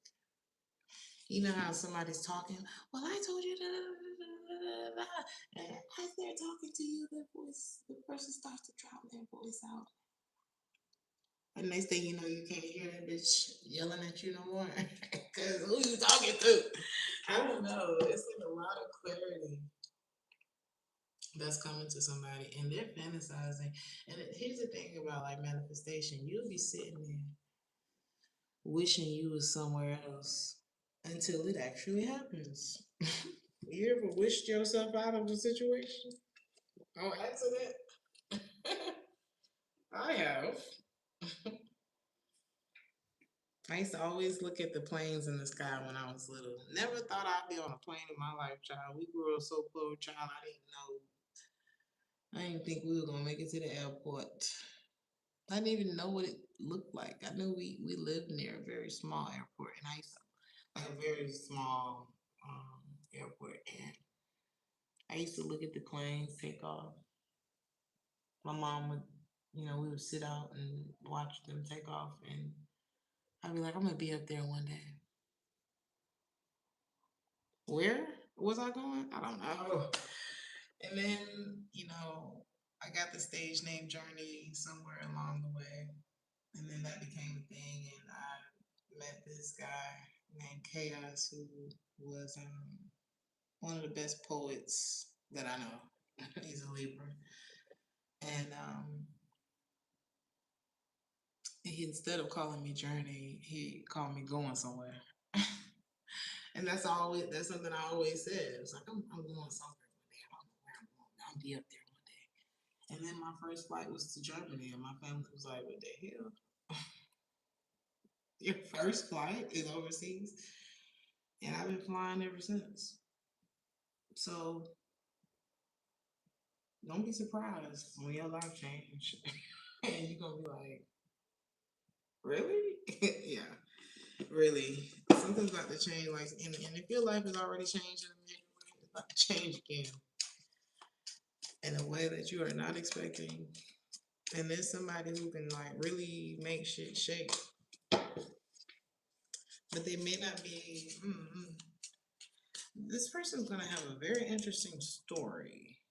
you know how somebody's talking, well, I told you, da, da, da, da, da. And as they're talking to you, the person starts to drop their voice out. And next thing you know, you can't hear that bitch yelling at you no more. Because who you talking to? I don't know. It's like a lot of clarity that's coming to somebody, and they're fantasizing. And here's the thing about like manifestation: you'll be sitting there wishing you was somewhere else until it actually happens. You ever wished yourself out of a situation on accident? I have. I used to always look at the planes in the sky when I was little. Never thought I'd be on a plane in my life, child. We grew up so poor, child. I didn't think we were gonna make it to the airport. I didn't even know what it looked like. I knew we lived near a very small airport, and I used to like a very small airport, and I used to look at the planes take off. My mom would, we would sit out and watch them take off, and I'd be like, I'm gonna be up there one day. Where was I going? I don't know. And then, I got the stage name Journey somewhere along the way. And then that became a thing, and I met this guy named Chaos who was one of the best poets that I know. He's a Libra. And instead of calling me Journey, he called me Going Somewhere. And that's something I always said. It's like I'm going somewhere one day. I don't know where I'm going. I'll be up there one day. And then my first flight was to Germany, and my family was like, "What the hell? Your first flight is overseas?" And I've been flying ever since. So don't be surprised when your life change, and you're gonna be like, "Really?" Yeah, really. Something's about to change. Like, and if your life is already changing, it's about to change again in a way that you are not expecting. And there's somebody who can like really make shit shake, but they may not be. This person's gonna have a very interesting story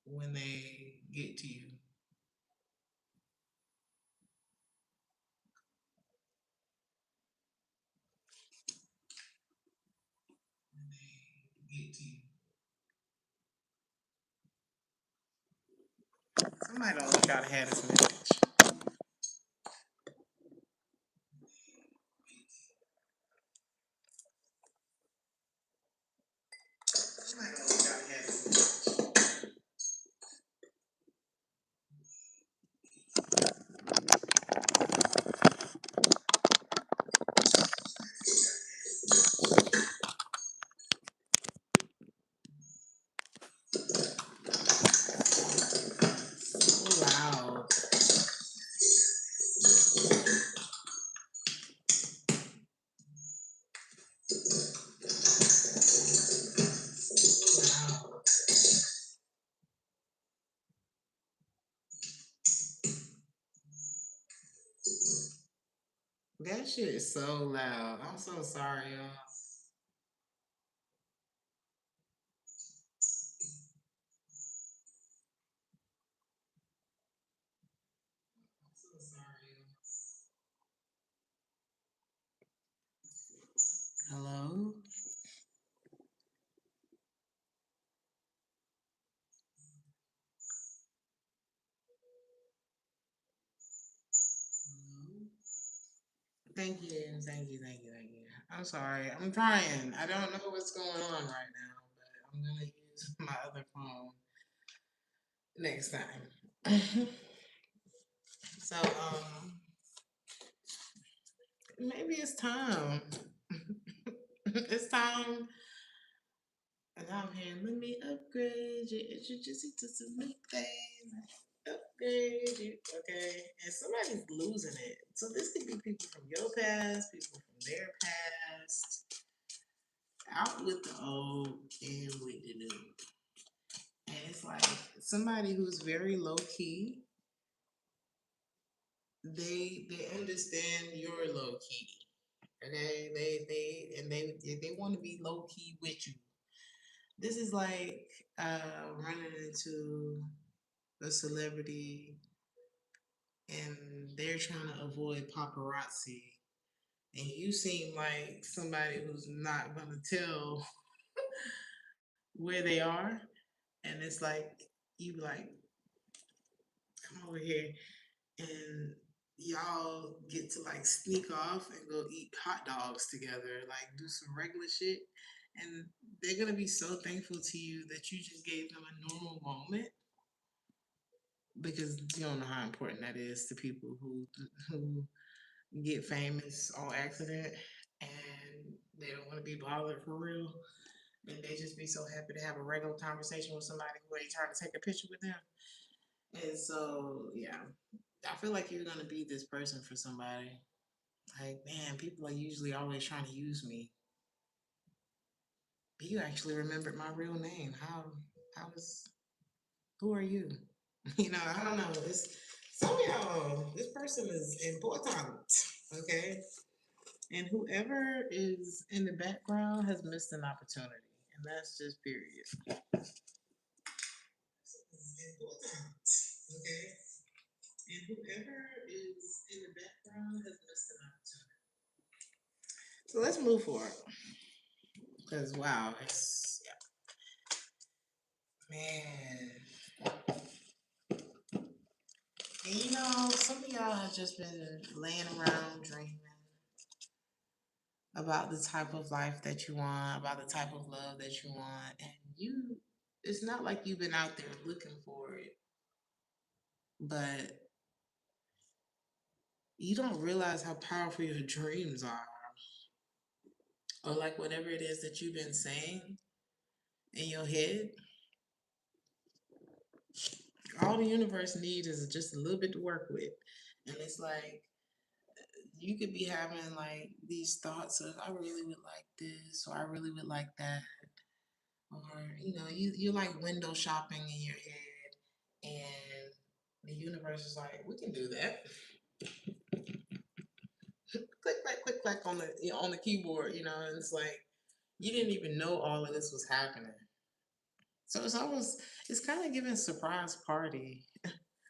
when they get to you. When they get to you. Somebody don't want y'all to have this message. Somebody don't want y'all to have this message. So loud. So loud. That shit is so loud. I'm so sorry, y'all. I'm so sorry, y'all. Hello? Hello? Thank you. I'm sorry. I'm trying. I don't know what's going on right now, but I'm gonna use my other phone next time. So maybe it's time. It's time. And I'm hearing, let me upgrade you, introduce you to some new things. Upgrade you, okay? And somebody's losing it. So this could be people from your past, people from their past, out with the old and with the new. And it's like somebody who's very low key, they understand your low key. Okay, they want to be low key with you. This is like running into a celebrity and they're trying to avoid paparazzi, and you seem like somebody who's not gonna tell where they are, and it's like you like come over here and y'all get to like sneak off and go eat hot dogs together, like do some regular shit. And they're gonna be so thankful to you that you just gave them a normal moment because you don't know how important that is to people who get famous on accident and they don't want to be bothered for real. And they just be so happy to have a regular conversation with somebody who ain't trying to take a picture with them. And so, yeah, I feel like you're gonna be this person for somebody. Like, man, people are usually always trying to use me. But you actually remembered my real name. How was who are you? You know, I don't know. Some of y'all, this person is important. Okay. And whoever is in the background has missed an opportunity. And that's just period. This is important. Okay. And whoever is in the background has missed an opportunity. So let's move forward. Because, wow, it's, yeah. Man. And you know, some of y'all have just been laying around dreaming about the type of life that you want, about the type of love that you want. And it's not like you've been out there looking for it, but you don't realize how powerful your dreams are. Or like whatever it is that you've been saying in your head, all the universe needs is just a little bit to work with. And it's like you could be having like these thoughts of I really would like this or I really would like that. Or, you know, you like window shopping in your head and the universe is like, we can do that. Click clack on the keyboard, you know, and it's like you didn't even know all of this was happening. So it's kind of giving surprise party.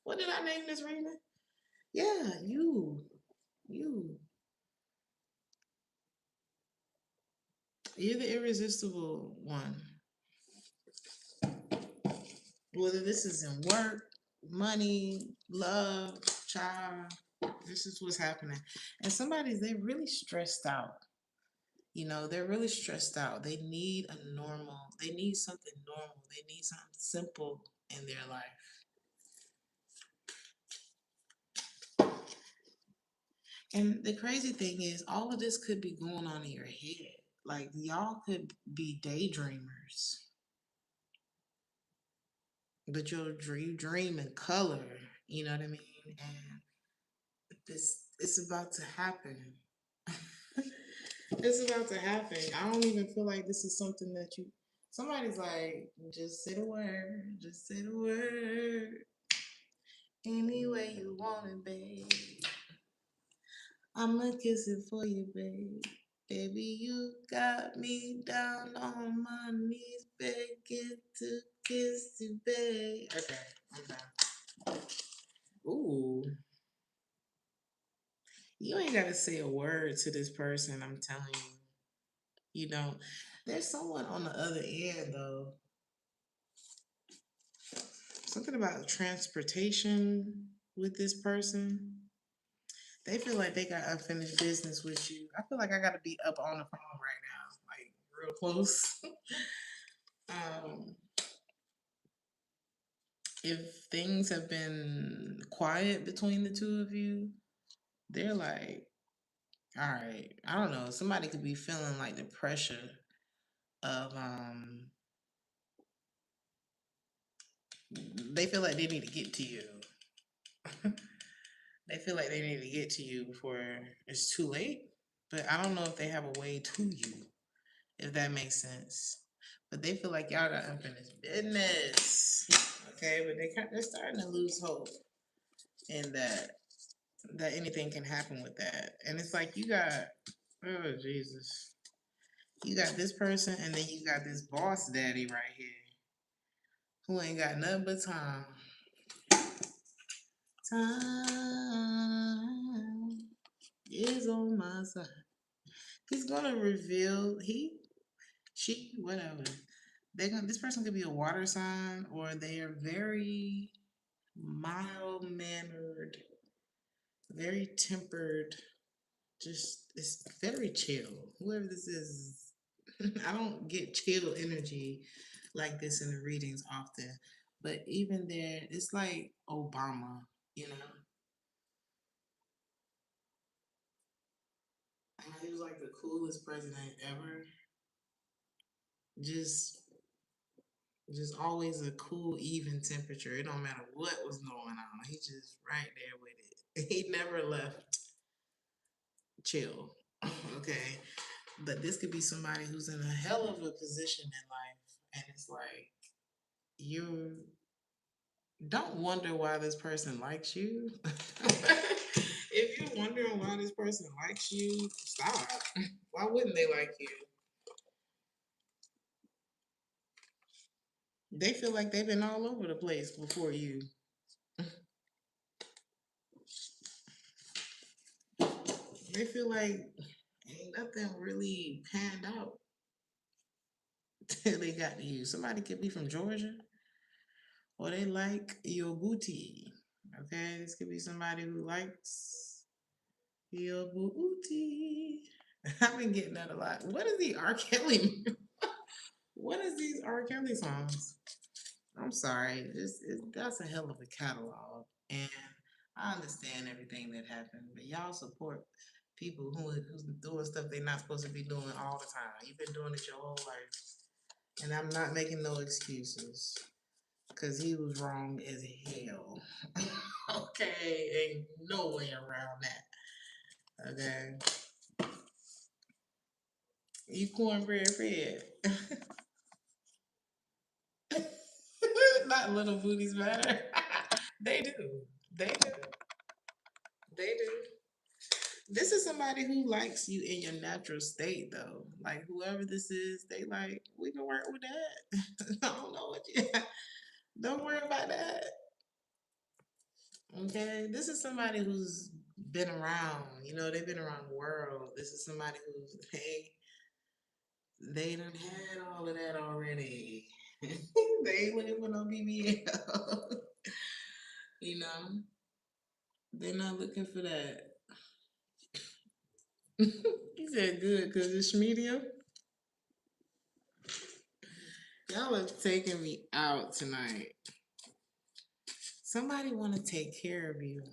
What did I name this, Raymond? Yeah, you. You're the irresistible one. Whether this is in work, money, love, child, this is what's happening. And they're really stressed out. You know, they're really stressed out. They need something normal. They need something simple in their life. And the crazy thing is, all of this could be going on in your head. Like, y'all could be daydreamers, but you dream in color. You know what I mean? And it's about to happen. It's about to happen. I don't even feel like this is something that you. Somebody's like, just say the word, just say the word, any way you want it, babe. I'ma kiss it for you, babe. Baby, you got me down on my knees, begging to kiss you, babe. Okay, I'm done. Ooh, you ain't gotta say a word to this person. I'm telling you. You know, there's someone on the other end though. Something about transportation with this person. They feel like they got unfinished business with you. I feel like I got to be up on the phone right now, like real close. um, if things have been quiet between the two of you, they're like, all right, I don't know. Somebody could be feeling like the pressure of they feel like they need to get to you. They feel like they need to get to you before it's too late. But I don't know if they have a way to you, if that makes sense. But they feel like y'all got unfinished business. Okay, but they're starting to lose hope in that anything can happen with that. And it's like you got oh Jesus. You got this person and then you got this boss daddy right here who ain't got nothing but time. Time is on my side. He's gonna reveal whatever. This person could be a water sign or they are very mild mannered, very tempered, just it's very chill. Whoever this is, I don't get chill energy like this in the readings often. But even there, it's like Obama, you know. He was like the coolest president ever. Just just always a cool, even temperature. It don't matter what was going on. He just right there with it. He never left chill. Okay. But this could be somebody who's in a hell of a position in life. And it's like you don't wonder why this person likes you. If you're wondering why this person likes you, stop. Why wouldn't they like you? They feel like they've been all over the place before you. They feel like ain't nothing really panned out till they got to you. Somebody could be from Georgia or they like your booty. Okay, this could be somebody who likes your booty. I've been getting that a lot. What is the R. Kelly? What is these R. Kelly songs? I'm sorry, that's a hell of a catalog, and I understand everything that happened, but y'all support people who's doing stuff they're not supposed to be doing all the time. You've been doing it your whole life, and I'm not making no excuses because he was wrong as hell. Okay, ain't no way around that. Okay, you cornbread Fred. Not little booties matter. They do. They do. They do. This is somebody who likes you in your natural state, though. Like whoever this is, they like we can work with that. I don't know what you. Don't worry about that. Okay, this is somebody who's been around. You know, they've been around the world. This is somebody who's they done had all of that already. They ain't looking for no BBL. You know, they're not looking for that. He said good because it's medium. Y'all are taking me out tonight. Somebody want to take care of you.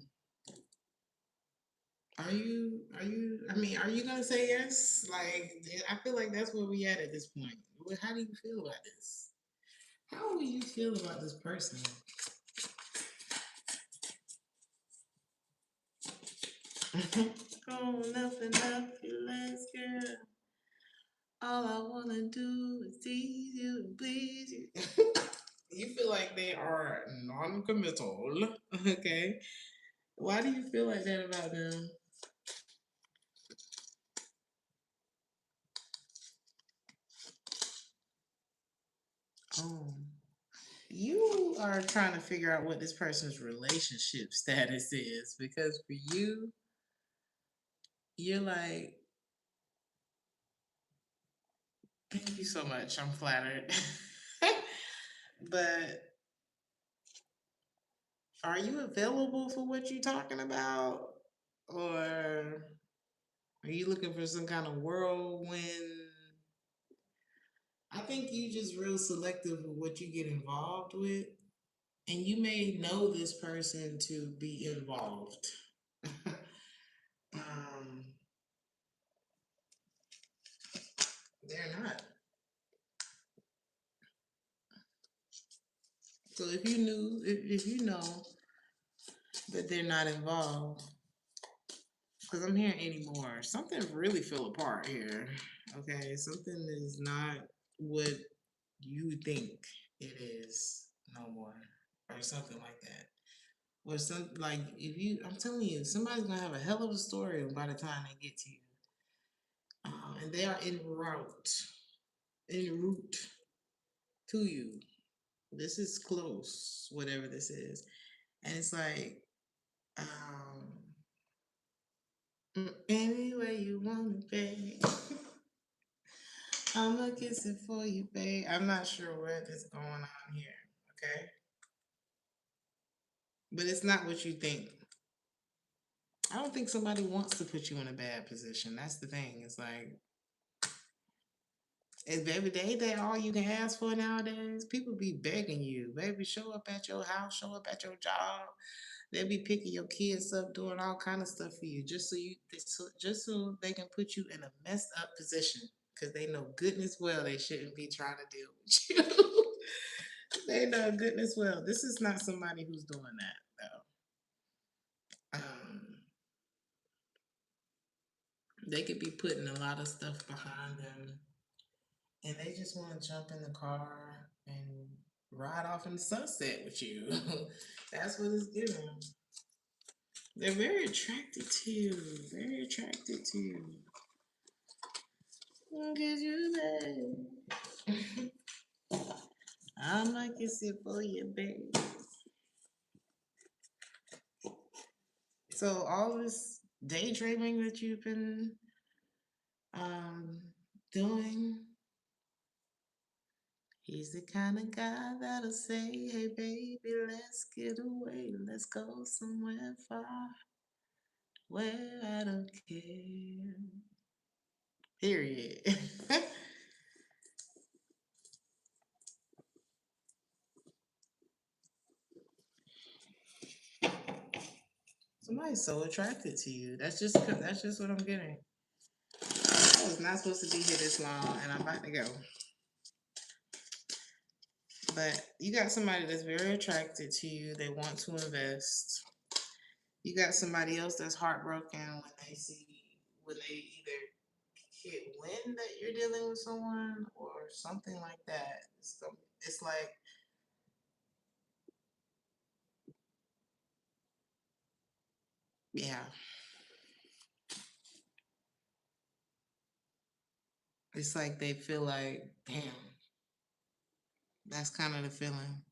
I mean, are you gonna say yes? Like, I feel like that's where we at this point. How do you feel about this? How will you feel about this person? Oh, nothing up your legs, girl. All I wanna do is tease you and please you. You feel like they are non-committal. Okay. Why do you feel like that about them? Oh. You are trying to figure out what this person's relationship status is because for you, you're like, thank you so much. I'm flattered. But are you available for what you're talking about? Or are you looking for some kind of whirlwind? I think you just real selective with what you get involved with. And you may know this person to be involved. um, they're not. So if you know that they're not involved, because I'm hearing anymore, something really fell apart here. Okay, something is not what you think it is no more, or something like that. Or some like if you, I'm telling you, somebody's gonna have a hell of a story by the time they get to you, and they are en route to you. This is close, whatever this is, and it's like. Um, Any way you want it, babe. I'ma kiss it for you, babe. I'm not sure what is going on here, okay? But it's not what you think. I don't think somebody wants to put you in a bad position. That's the thing. It's like, baby, ain't that all you can ask for nowadays? People be begging you, baby, show up at your house, show up at your job. They'll be picking your kids up, doing all kind of stuff for you, just so they can put you in a messed up position, because they know goodness well they shouldn't be trying to deal with you. They know goodness well this is not somebody who's doing that though. They could be putting a lot of stuff behind them, and they just want to jump in the car and ride off in the sunset with you. That's what it's giving. They're very attracted to you. Very attracted to you. Cause you babe. I'm like kiss it for you, babe. So all this daydreaming that you've been um, doing. He's the kind of guy that'll say, hey baby, let's get away, let's go somewhere far where I don't care. Period. Somebody's so attracted to you. That's just what I'm getting. I was not supposed to be here this long, and I'm about to go. But you got somebody that's very attracted to you. They want to invest. You got somebody else that's heartbroken when they either hit wind that you're dealing with someone or something like that. It's like, yeah, it's like they feel like, damn, that's kind of the feeling.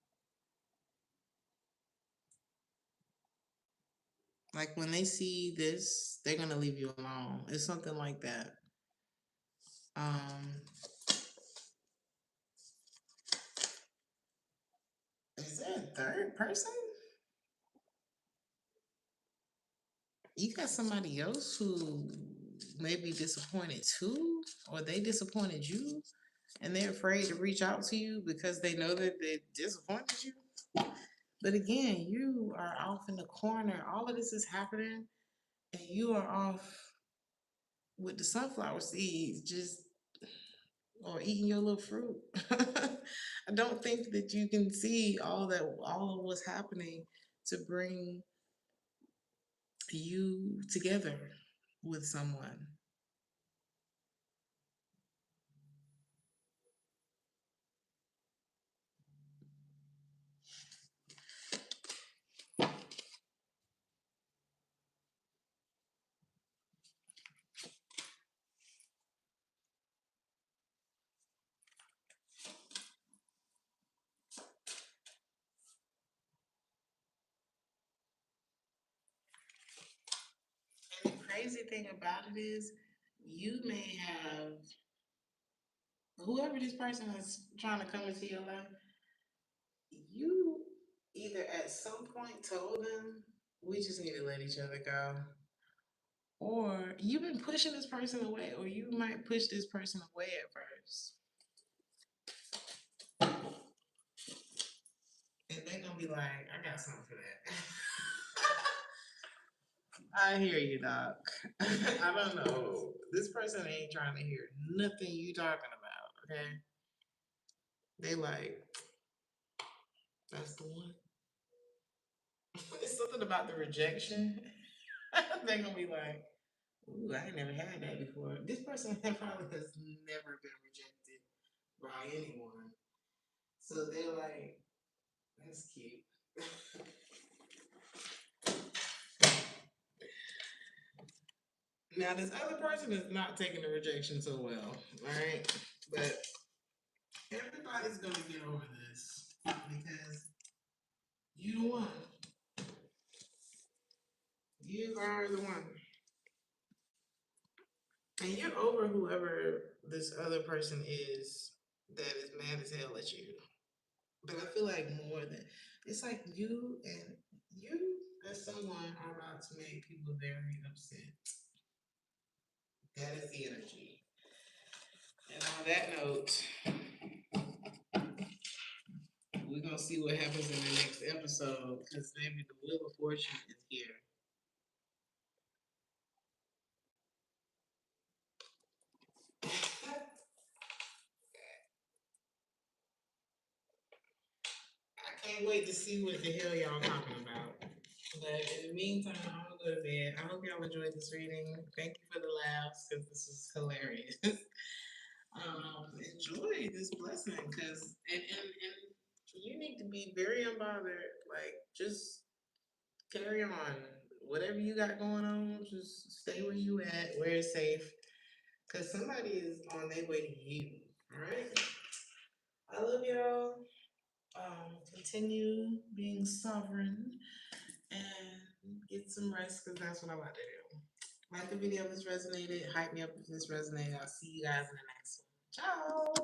Like when they see this, they're gonna leave you alone. It's something like that. Um, is there a third person? You got somebody else who may be disappointed too, or they disappointed you, and they're afraid to reach out to you because they know that they disappointed you. But again, you are off in the corner. All of this is happening, and you are off with the sunflower seeds, just or eating your little fruit. I don't think that you can see all of what's happening to bring you together with someone. And the crazy thing about it is, you may have whoever this person is trying to come into your life, you either at some point told them, we just need to let each other go. Or you've been pushing this person away, or you might push this person away at first. And they're gonna be like, I got something for that. I hear you, Doc. I don't know. This person ain't trying to hear nothing you talking about, okay? They like, that's the one. It's something about the rejection. They're gonna be like, ooh, I ain't never had that before. This person probably has never been rejected by anyone. So they're like, that's cute. Now this other person is not taking the rejection so well, right? But everybody's gonna get over this because you the one. You are the one. And you're over whoever this other person is that is mad as hell at you. But I feel like more than it's like you as someone are about to make people very upset. That is the energy. And on that note, we're gonna see what happens in the next episode because maybe the Wheel of Fortune is here. I can't wait to see what the hell y'all talking about. But in the meantime, I'm gonna go to bed. I hope y'all enjoyed this reading. Thank you for the laughs because this is hilarious. Enjoy this blessing because and you need to be very unbothered. Like just carry on. Whatever you got going on, just stay where you at, where it's safe. Cause somebody is on their way to you. All right. I love y'all. Continue being sovereign and get some rest because that's what I'm about to do. Like the video if this resonated. Hype me up if this resonated. I'll see you guys in the next one. Ciao.